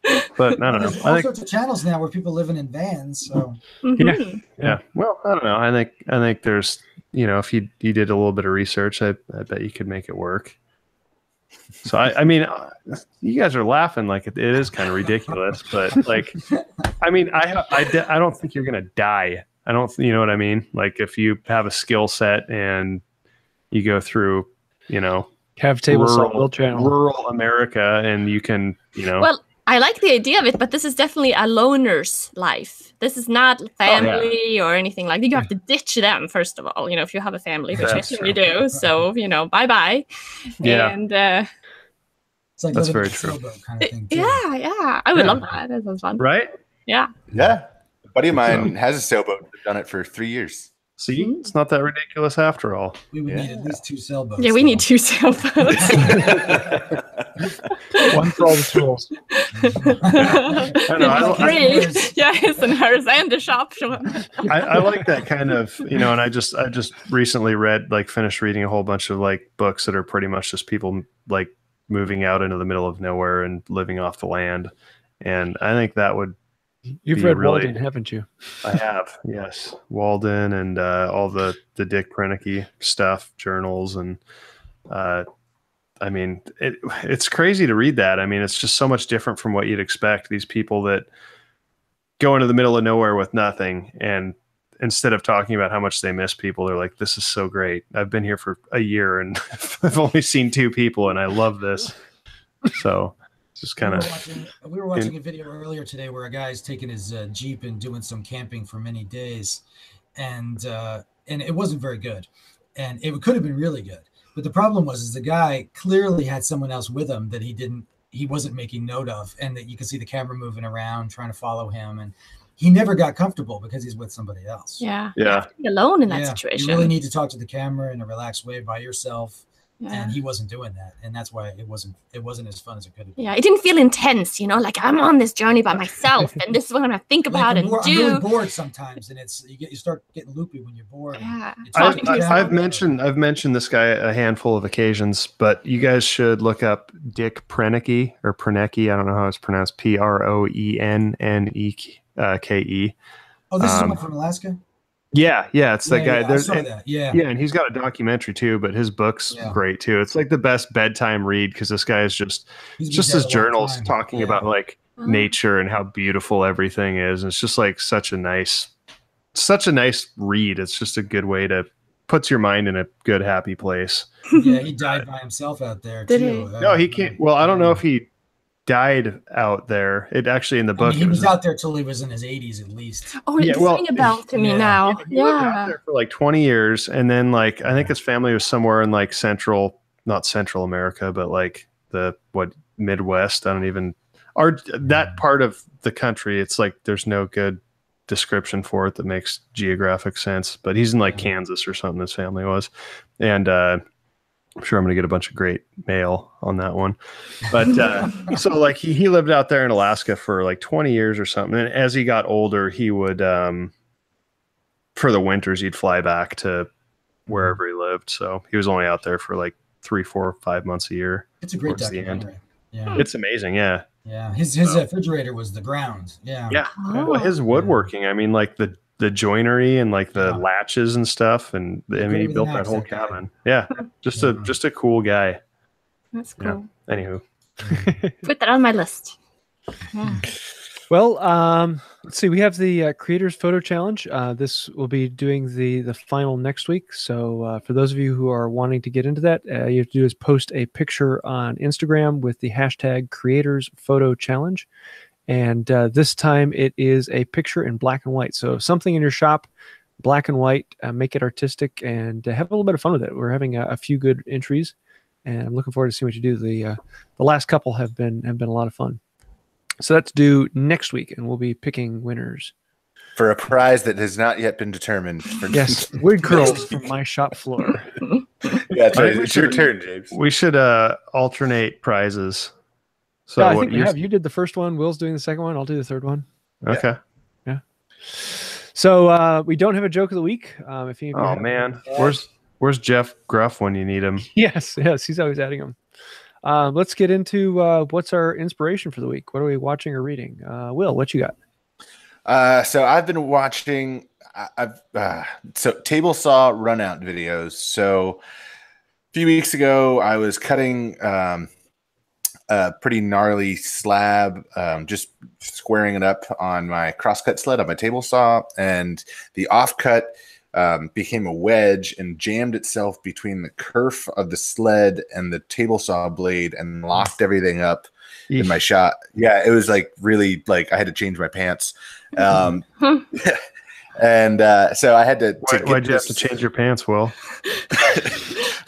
I don't know. There's all sorts of channels now where people living in vans. So yeah. Well, I don't know. I think there's if you did a little bit of research, I bet you could make it work. So I mean, you guys are laughing like it is kind of ridiculous, but like, I mean, I don't think you're gonna die. I don't, you know what I mean? Like if you have a skill set and you go through, have table salt rural America, and you can, Well, I like the idea of it, but this is definitely a loner's life. This is not family or anything like that. You have to ditch them, first of all, if you have a family, which I think you do. So, bye-bye. Yeah. And it's like that's very true. Kind of thing too. Yeah. I would love that. That sounds fun. Right? Yeah. Yeah. A buddy of mine has a sailboat. They've done it for 3 years. See, it's not that ridiculous after all. We would need at least 2 sailboats. Yeah, we need 2 sailboats. One for all the tools. Yes, and hers and the shop. I like that kind of, and I just recently finished reading a whole bunch of like books that are pretty much just people like moving out into the middle of nowhere and living off the land. And I think that would You've read Walden, haven't you? I have, yes. Walden and all the Dick Prenneke stuff, journals, and I mean, it's crazy to read that. I mean, it's just so much different from what you'd expect. These people that go into the middle of nowhere with nothing, and instead of talking about how much they miss people, they're like, "This is so great. I've been here for a year, and I've only seen 2 people, and I love this." So. Just kind of. We were watching a video earlier today where a guy's taking his Jeep and doing some camping for many days, and it wasn't very good, and it could have been really good. But the problem was the guy clearly had someone else with him that he wasn't making note of, and that you could see the camera moving around trying to follow him, and he never got comfortable because he's with somebody else. Yeah. You have to be alone in that situation. You really need to talk to the camera in a relaxed way by yourself. Yeah. And he wasn't doing that, and that's why it wasn't as fun as it could have been. Yeah, it didn't feel intense, like I'm on this journey by myself, and this is what I'm gonna think about and do. I'm really bored sometimes, and you start getting loopy when you're bored. Yeah, I've mentioned this guy a handful of occasions, but you guys should look up Dick Prenneke or Prenneke. I don't know how it's pronounced. Proenneke. Oh, this is someone from Alaska. Yeah, it's that guy. I saw that. Yeah, and he's got a documentary too, but his book's great too. It's like the best bedtime read because this guy is just his journals talking about like nature and how beautiful everything is. And it's just like such a nice read. It's just a good way to puts your mind in a good, happy place. Yeah, he died by himself out there too. No, he can't. Well, I don't know if he died out there. It actually in the book. He was out there till he was in his 80s at least. Oh, it's ringing a bell to me now. He was out there for like 20 years, and then like I think his family was somewhere in like not Central America, but like the Midwest. I don't even that part of the country. It's like there's no good description for it that makes geographic sense. But he's in like Kansas or something. His family was, and I'm sure I'm going to get a bunch of great mail on that one. But so like he lived out there in Alaska for like 20 years or something. And as he got older, he would, for the winters, he'd fly back to wherever he lived. So he was only out there for like 3, 4, 5 months a year. It's a great documentary. Yeah. It's amazing. Yeah. Yeah. His refrigerator was the ground. Yeah. Yeah. Oh. Well, his woodworking, I mean, like the joinery and like the latches and stuff, and I mean he built that whole cabin. Yeah, just a cool guy. That's cool. Yeah. Anywho, put that on my list. Yeah. Well, let's see. We have the Creators Photo Challenge. This will be doing the final next week. So for those of you who are wanting to get into that, you have to do is post a picture on Instagram with the hashtag Creators Photo Challenge. And this time it is a picture in black and white. So something in your shop, black and white, make it artistic and have a little bit of fun with it. We're having a few good entries, and I'm looking forward to seeing what you do. The last couple have been a lot of fun. So that's due next week, and we'll be picking winners for a prize that has not yet been determined. Yes, wood curls from my shop floor. Yeah, that's right. It's your turn, James. We should alternate prizes. So yeah, I think we have. You did the first one. Will's doing the second one. I'll do the third one. Okay. Yeah. So we don't have a joke of the week. If you man, where's Jeff Gruff when you need him? Yes, he's always adding him. Let's get into what's our inspiration for the week. What are we watching or reading? Will, what you got? So I've been watching. So table saw run out videos. So a few weeks ago, I was cutting a pretty gnarly slab, just squaring it up on my crosscut sled on my table saw, and the offcut became a wedge and jammed itself between the kerf of the sled and the table saw blade and locked everything up in my shot. Yeah, it was like really like I had to change my pants. And so I had to. Why'd you have to change your pants, Will?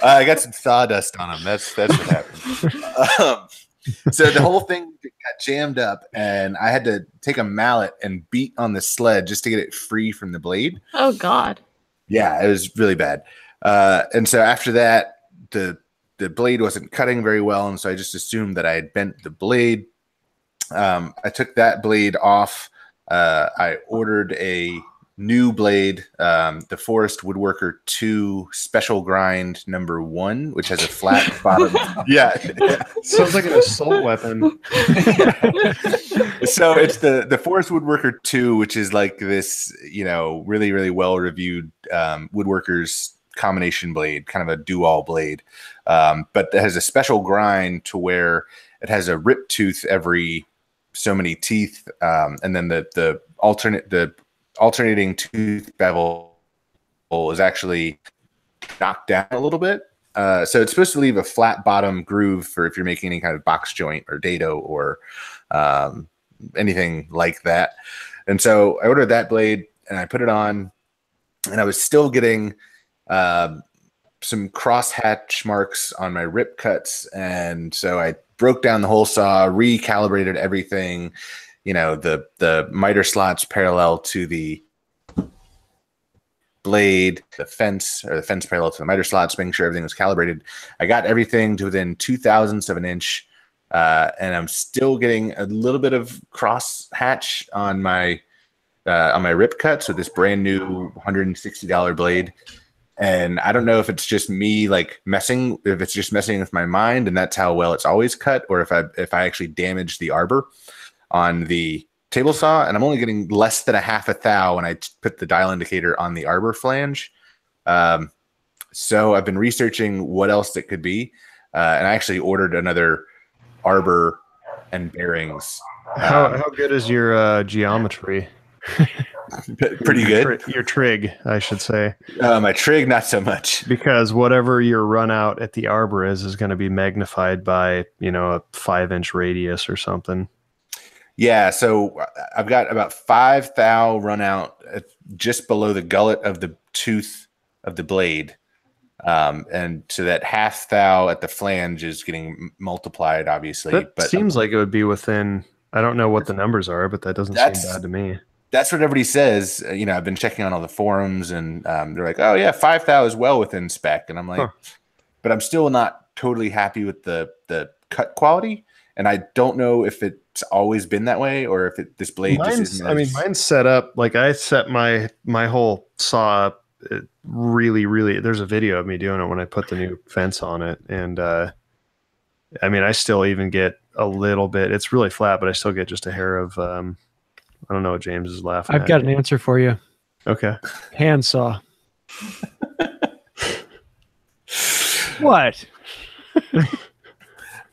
I got some sawdust on them. That's what happened. So the whole thing got jammed up, and I had to take a mallet and beat on the sled just to get it free from the blade. Oh God! Yeah, it was really bad. And so after that, the blade wasn't cutting very well, and so I just assumed that I had bent the blade. I took that blade off. I ordered a new blade, the Forest Woodworker 2 Special Grind #1, which has a flat bottom. Yeah. Sounds like an assault weapon. So it's the Forest Woodworker 2, which is like this, really, really well-reviewed woodworker's combination blade, kind of a do-all blade. But it has a special grind to where it has a rip tooth every so many teeth, and then the alternating tooth bevel is actually knocked down a little bit. So it's supposed to leave a flat bottom groove for if you're making any kind of box joint or dado or anything like that. And so I ordered that blade and I put it on, and I was still getting some cross hatch marks on my rip cuts. And so I broke down the whole saw, recalibrated everything, the miter slots parallel to the blade, the fence parallel to the miter slots, making sure everything was calibrated. I got everything to within 2,000ths of an inch, and I'm still getting a little bit of cross hatch on my rip cuts with this brand new $160 blade. And I don't know if it's just me messing with my mind, and that's how well it's always cut, or if I actually damaged the arbor on the table saw, and I'm only getting less than a half a thou when I put the dial indicator on the arbor flange. So I've been researching what else it could be, and I actually ordered another arbor and bearings. How good is your geometry? Pretty good. Your trig, I should say. My trig, not so much. Because whatever your run out at the arbor is going to be magnified by, a 5-inch radius or something. Yeah, so I've got about 5 thou run out just below the gullet of the tooth of the blade. And so that half thou at the flange is getting multiplied, obviously. But seems like it would be within, I don't know what the numbers are, but that doesn't seem bad to me. That's what everybody says. I've been checking on all the forums, and they're like, oh, yeah, 5 thou is well within spec. And I'm like, but I'm still not totally happy with the cut quality. And I don't know if it's always been that way or if this blade just isn't. Mine's set up like I set my whole saw up really, really. There's a video of me doing it when I put the new fence on it. And I still even get a little bit. It's really flat, but I still get just a hair of I don't know what James is laughing at. I've got an answer for you. Okay. Handsaw. What?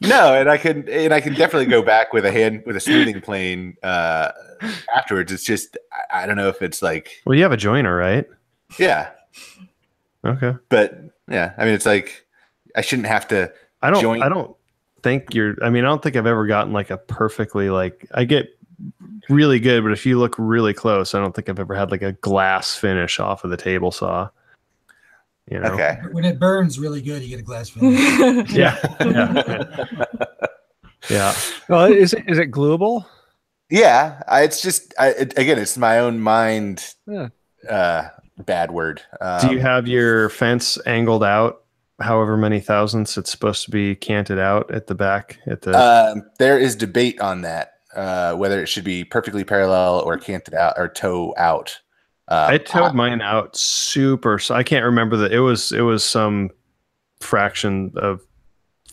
No, and I can definitely go back with a smoothing plane afterwards. It's just I don't know if it's like. Well, you have a joiner, right? Yeah. Okay. But yeah, it's like I shouldn't have to. I don't think I've ever gotten like a perfectly I get really good, but if you look really close, I don't think I've ever had like a glass finish off of the table saw. Okay. When it burns really good, you get a glass finish. Yeah. Well, is it gluable? Yeah, it's just again, it's my own mind. Yeah. Bad word. Do you have your fence angled out? However many thousandths it's supposed to be canted out at the back. There is debate on that. Whether it should be perfectly parallel or canted out or toe out. I towed mine out super. So I can't remember that it was some fraction of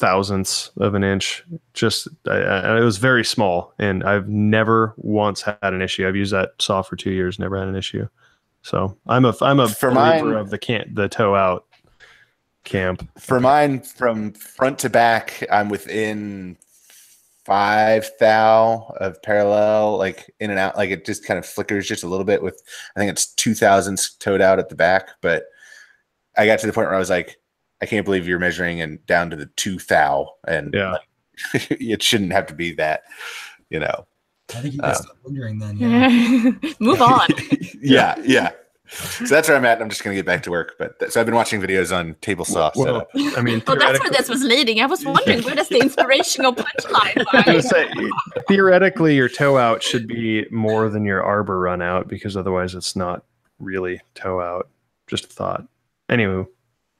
thousandths of an inch. Just it was very small, and I've never once had an issue. I've used that saw for 2 years, never had an issue. So I'm a believer of the toe out camp. For mine, from front to back, I'm within 5 thou of parallel, like in and out, like it just kind of flickers just a little bit with, I think it's 2 thousandths toed out at the back. But I got to the point where I was like, I can't believe you're measuring and down to the 2 thou, and like, it shouldn't have to be that, you know. I think you guys stop wondering then. Yeah. Move on. yeah. So that's where I'm at. I'm just going to get back to work. But so I've been watching videos on table saw setup. I mean, well, that's where this was leading. I was wondering where does the inspirational punchline I was going to say, theoretically, your toe out should be more than your arbor run out, because otherwise it's not really toe out. Just a thought. Anyway.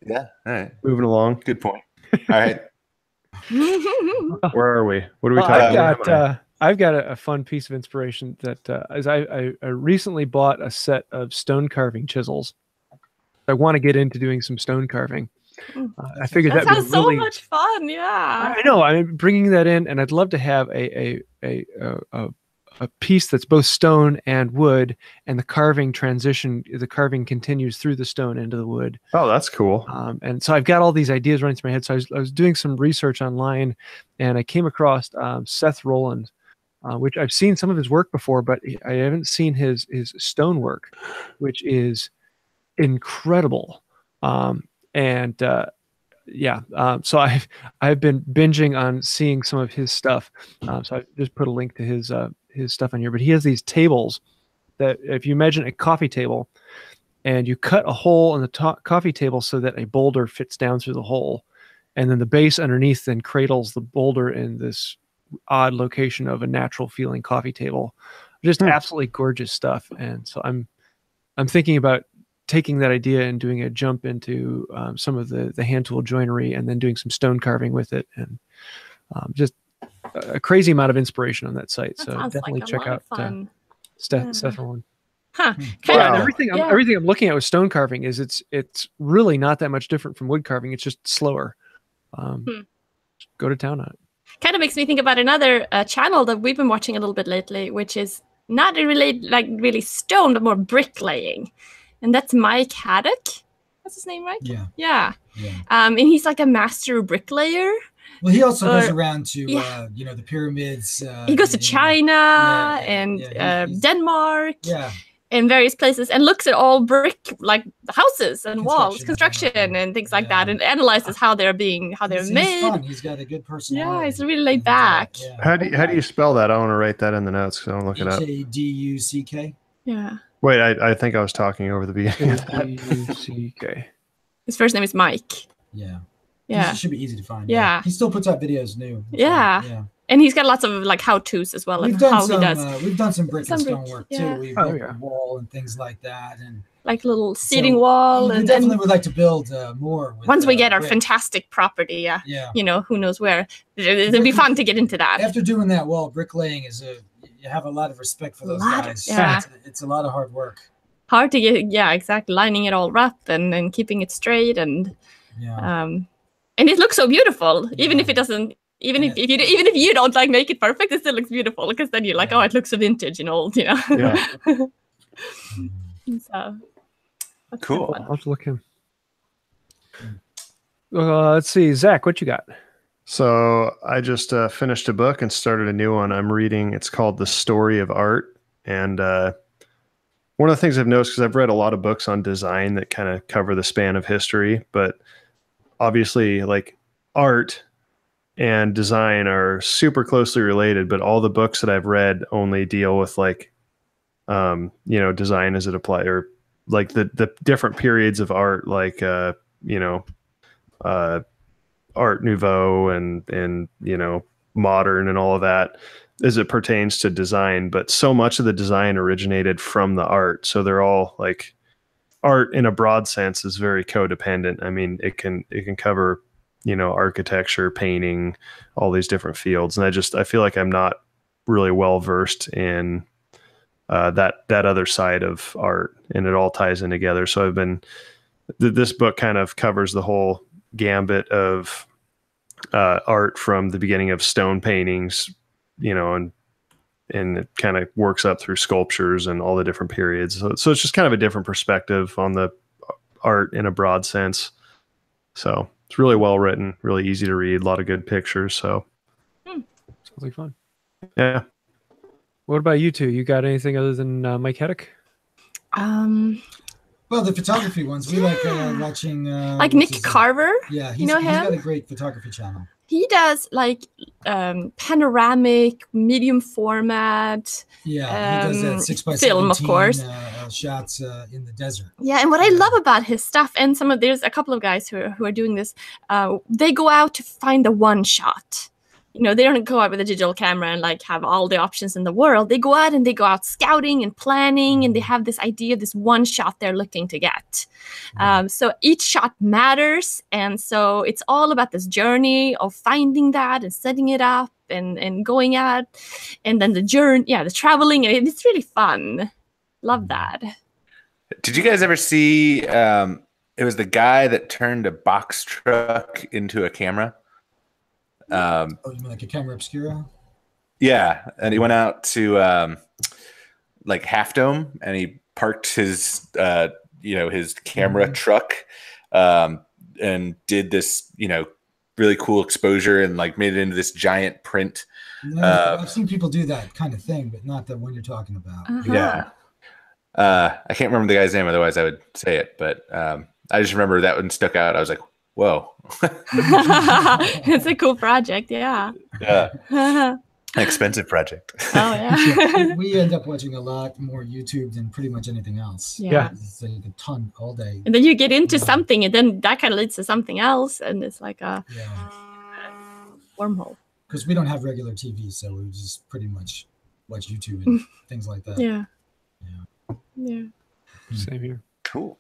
Yeah. All right. Moving along. Good point. All right. Where are we? What are we talking about? I've got a fun piece of inspiration that as I recently bought a set of stone carving chisels. I want to get into doing some stone carving. I figured that sounds really, so much fun. Yeah, I know. I'm bringing that in, and I'd love to have a piece that's both stone and wood, and the carving continues through the stone into the wood. Oh, that's cool. And so I've got all these ideas running through my head. So I was doing some research online, and I came across Seth Roland. Which I've seen some of his work before, but I haven't seen his stone work, which is incredible. So I've been binging on seeing some of his stuff. So I just put a link to his stuff on here. But he has these tables that, if you imagine a coffee table, and you cut a hole in the coffee table so that a boulder fits down through the hole, and then the base underneath then cradles the boulder in this odd location of a natural feeling coffee table. Just absolutely gorgeous stuff. And so I'm thinking about taking that idea and doing a jump into some of the hand tool joinery, and then doing some stone carving with it, and just a crazy amount of inspiration on that site. So definitely like check out Seth Roland. Huh. Yeah, everything I'm looking at with stone carving is it's really not that much different from wood carving. It's just slower. Go to town on it. Kind of makes me think about another channel that we've been watching a little bit lately, which is not really stone, but more bricklaying, and that's Mike Haddock. That's his name, right? Yeah. And he's like a master bricklayer. Well, he also goes around to the pyramids. He goes to China and Denmark. Yeah. In various places, and looks at all brick like houses and walls, construction and things like that, and analyzes how they're made. Fun. He's got a good personality. Yeah, he's really laid back. How do you spell that? I want to write that in the notes because I don't look it up. Haduck. Yeah. Wait, I think I was talking over the beginning. Haduck. His first name is Mike. Yeah. Yeah. It should be easy to find. Yeah. He still puts out videos new. Yeah. And he's got lots of like how-tos as well. We've done some brick and stone work too. We've built a wall and things like that, and like little seating wall. We and definitely would like to build more. Once we get our fantastic property, who knows where? It'd be fun to get into that. After doing that wall, bricklaying you have a lot of respect for those guys. Yeah. It's a lot of hard work. Hard to get, exactly, lining it all up and keeping it straight, and and it looks so beautiful, even if it doesn't. Even if you don't like make it perfect, it still looks beautiful, because then you're like, oh, it looks so vintage and old, Yeah. So cool. I'll have to look him. Let's see, Zach, what you got? So I just finished a book and started a new one. I'm reading. It's called The Story of Art, and one of the things I've noticed, because I've read a lot of books on design that kind of cover the span of history, but obviously, like, art and design are super closely related, but all the books that I've read only deal with like, design as it applies, or like the different periods of art, like, Art Nouveau and modern and all of that as it pertains to design. But so much of the design originated from the art. So they're all like, art in a broad sense is very codependent. I mean, it can cover architecture, painting, all these different fields. And I feel like I'm not really well versed in that other side of art, and it all ties in together. So this book kind of covers the whole gambit of art from the beginning of stone paintings, and it kind of works up through sculptures and all the different periods. So it's just kind of a different perspective on the art in a broad sense. So it's really well written, really easy to read, a lot of good pictures. So sounds like fun. Yeah. What about you two? You got anything other than Mike Heddick? Well, the photography ones, we like watching. Like Nick Carver. Yeah, he's got a great photography channel. He does like panoramic, medium format. Yeah, he does that 6x17 film, of course. Shots in the desert. Yeah, and what I love about his stuff, and there's a couple of guys who are doing this. They go out to find the one shot. They don't go out with a digital camera and like have all the options in the world. They go out scouting and planning, and they have this idea of this one shot they're looking to get. So each shot matters. And so it's all about this journey of finding that and setting it up and going out. And then the journey, the traveling. And it's really fun. Love that. Did you guys ever see, it was the guy that turned a box truck into a camera? You mean like a camera obscura? Yeah, and he went out to like Half Dome, and he parked his his camera truck, and did this really cool exposure and like made it into this giant print. Yeah, I've seen people do that kind of thing, but not the one you're talking about. Yeah, I can't remember the guy's name, otherwise I would say it, but I just remember that one stuck out. I was like, whoa. It's a cool project. Yeah. An expensive project. Oh yeah. We end up watching a lot more YouTube than pretty much anything else. Yeah. It's like a ton all day. And then you get into something, and then that kind of leads to something else, and it's like a wormhole. Because we don't have regular TV, so we just pretty much watch YouTube and things like that. Yeah. Same here. Cool.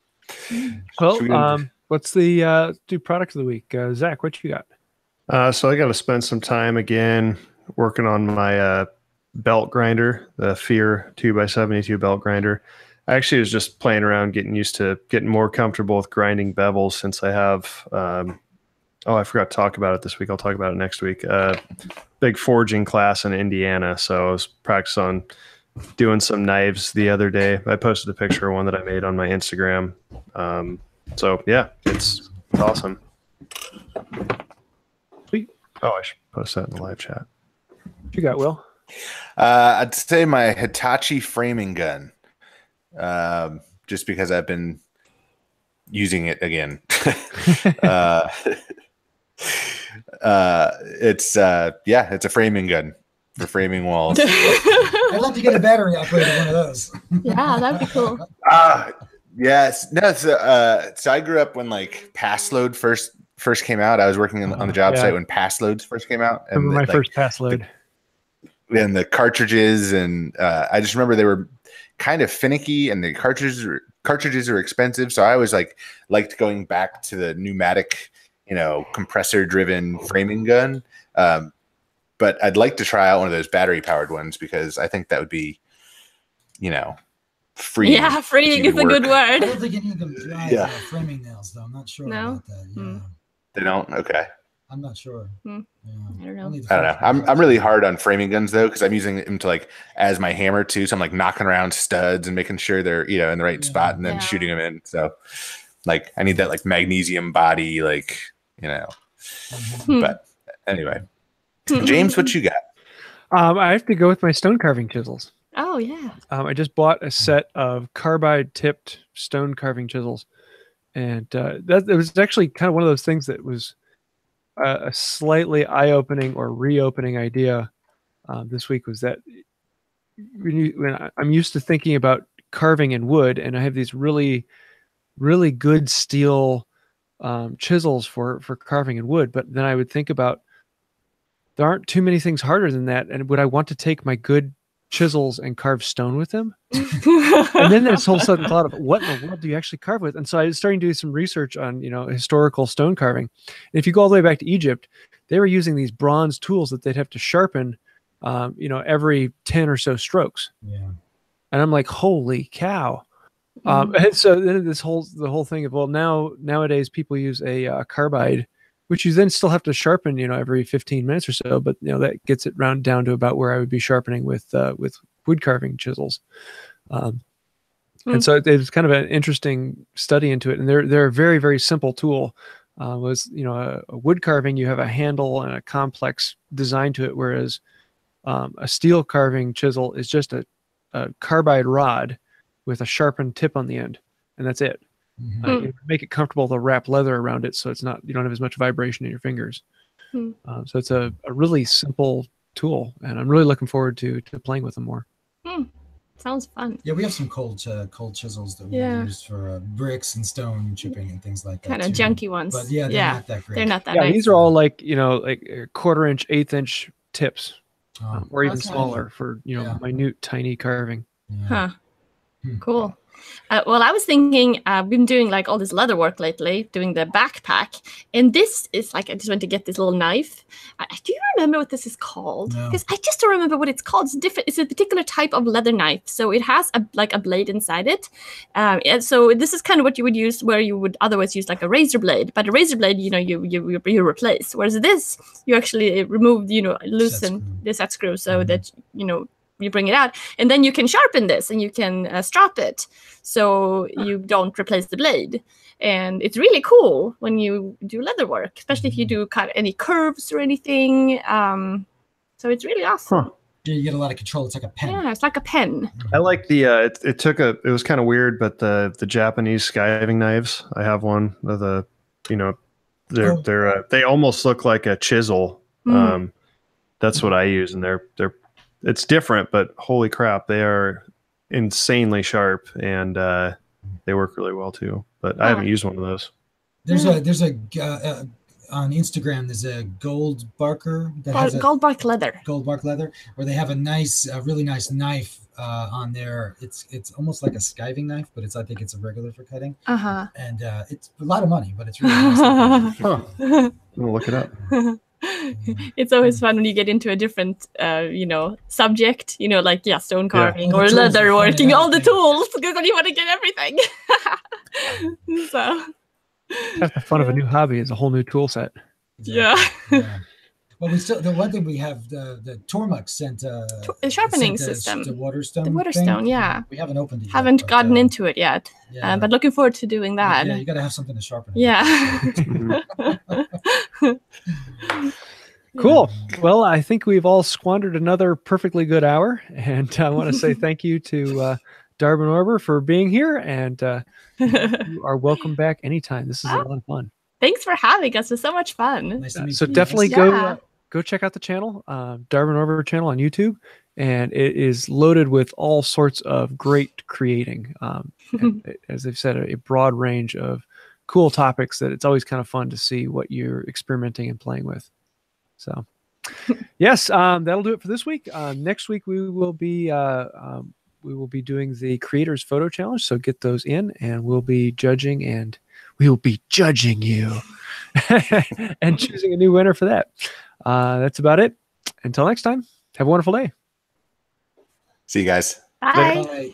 Well, what's the do product of the week? Zach, what you got? So I got to spend some time again working on my belt grinder, the Fear 2x72 belt grinder. I actually was just playing around, getting used to getting more comfortable with grinding bevels since I have, I forgot to talk about it this week. I'll talk about it next week. Big forging class in Indiana. So I was practicing on doing some knives the other day. I posted a picture of one that I made on my Instagram. So yeah, it's awesome. Sweet. Oh, I should post that in the live chat. What you got, Will? I'd say my Hitachi framing gun, just because I've been using it again. It's a framing gun for framing walls. I'd love to get a battery operated one of those. Yeah, that'd be cool. Yes. No. So I grew up when like pass load first came out. I was working on the job site when pass loads first came out. And my first pass load. And the cartridges, and I just remember they were kind of finicky, and the cartridges are expensive. So I always liked going back to the pneumatic, compressor driven framing gun. But I'd like to try out one of those battery powered ones, because I think that would be, freeing. Yeah, freeing is a good word. I don't think any of them drive framing nails, though. I'm not sure about that. Yeah. They don't? Okay. I'm not sure. Yeah. I don't know. I don't know. I'm really hard on framing guns though, because I'm using them to as my hammer too. So I'm knocking around studs and making sure they're in the right spot, and then shooting them in. So I need that magnesium body, But anyway, James, what you got? I have to go with my stone carving chisels. Oh yeah. I just bought a set of carbide tipped stone carving chisels, and that it was actually kind of one of those things that was a slightly eye-opening or reopening idea this week. Was that when I'm used to thinking about carving in wood, and I have these really, really good steel chisels for carving in wood, but then I would think about there aren't too many things harder than that, and would I want to take my good chisels and carve stone with them? And then this whole sudden thought of what in the world do you actually carve with? And so I was starting to do some research on historical stone carving. And if you go all the way back to Egypt, they were using these bronze tools that they'd have to sharpen every 10 or so strokes. Yeah. And I'm like, holy cow. And so then the whole thing of, well, nowadays people use a carbide which you then still have to sharpen, every 15 minutes or so. But that gets it down to about where I would be sharpening with wood carving chisels. And so it was kind of an interesting study into it. And they're a very, very simple tool. A wood carving, you have a handle and a complex design to it, whereas a steel carving chisel is just a carbide rod with a sharpened tip on the end, and that's it. You make it comfortable to wrap leather around it, so it's not, you don't have as much vibration in your fingers. So it's a really simple tool, and I'm really looking forward to playing with them more. Sounds fun. Yeah, we have some cold chisels that we use for bricks and stone chipping and things like that. Kind of junky ones. But yeah, they're not that great. They're not that nice. These are all like, like 1/4 inch, 1/8 inch tips, or even smaller for, minute, tiny carving. Cool. Well, I was thinking, I've been doing like all this leather work lately, doing the backpack, and this is like, I just went to get this little knife. Do you remember what this is called? Because I just don't remember what it's called. It's different. It's a particular type of leather knife, so it has a blade inside it. And so this is kind of what you would use where you would otherwise use like a razor blade, but a razor blade, you replace. Whereas this, you actually remove, loosen the set screw so that you bring it out, and then you can sharpen this and you can strap it so you don't replace the blade. And it's really cool when you do leather work, especially if you do cut any curves or anything. So it's really awesome. Yeah, you get a lot of control. It's like a pen. Yeah, it's like a pen. I like the it was kind of weird, but the Japanese skiving knives. I have one of the, they almost look like a chisel. That's what I use, and they're it's different, but holy crap, they are insanely sharp, and they work really well too. But I haven't used one of those. There's a on Instagram. There's a Gold Barker that has Goldbark leather. Goldbark leather, where they have a really nice knife on there. It's almost like a skiving knife, but I think it's a regular for cutting. And it's a lot of money, but it's really nice. I'm gonna look it up. It's always fun when you get into a different subject, like stone carving or leather working, all the tools, because then you want to get everything. So that's the fun of a new hobby, is a whole new tool set. Exactly. Well, the one thing we have, the Tormux sent a sharpening system. The Waterstone. The Waterstone, thing. We haven't opened it yet. Haven't gotten into it yet. But looking forward to doing that. Yeah, you got to have something to sharpen it. Yeah. Cool. Well, I think we've all squandered another perfectly good hour, and I want to say thank you to Darbin Orvar for being here, and you are welcome back anytime. This is a lot of fun. Thanks for having us. It was so much fun. Nice to meet so you. Definitely go check out the channel, Darbin Orvar channel on YouTube, and it is loaded with all sorts of great creating. And as they've said, a broad range of cool topics that it's always kind of fun to see what you're experimenting and playing with. So, yes, that'll do it for this week. Next week we will be doing the Creators Photo Challenge. So get those in, and we'll be judging, and we will be judging you and choosing a new winner for that. That's about it. Until next time, have a wonderful day. See you guys. Bye. Bye.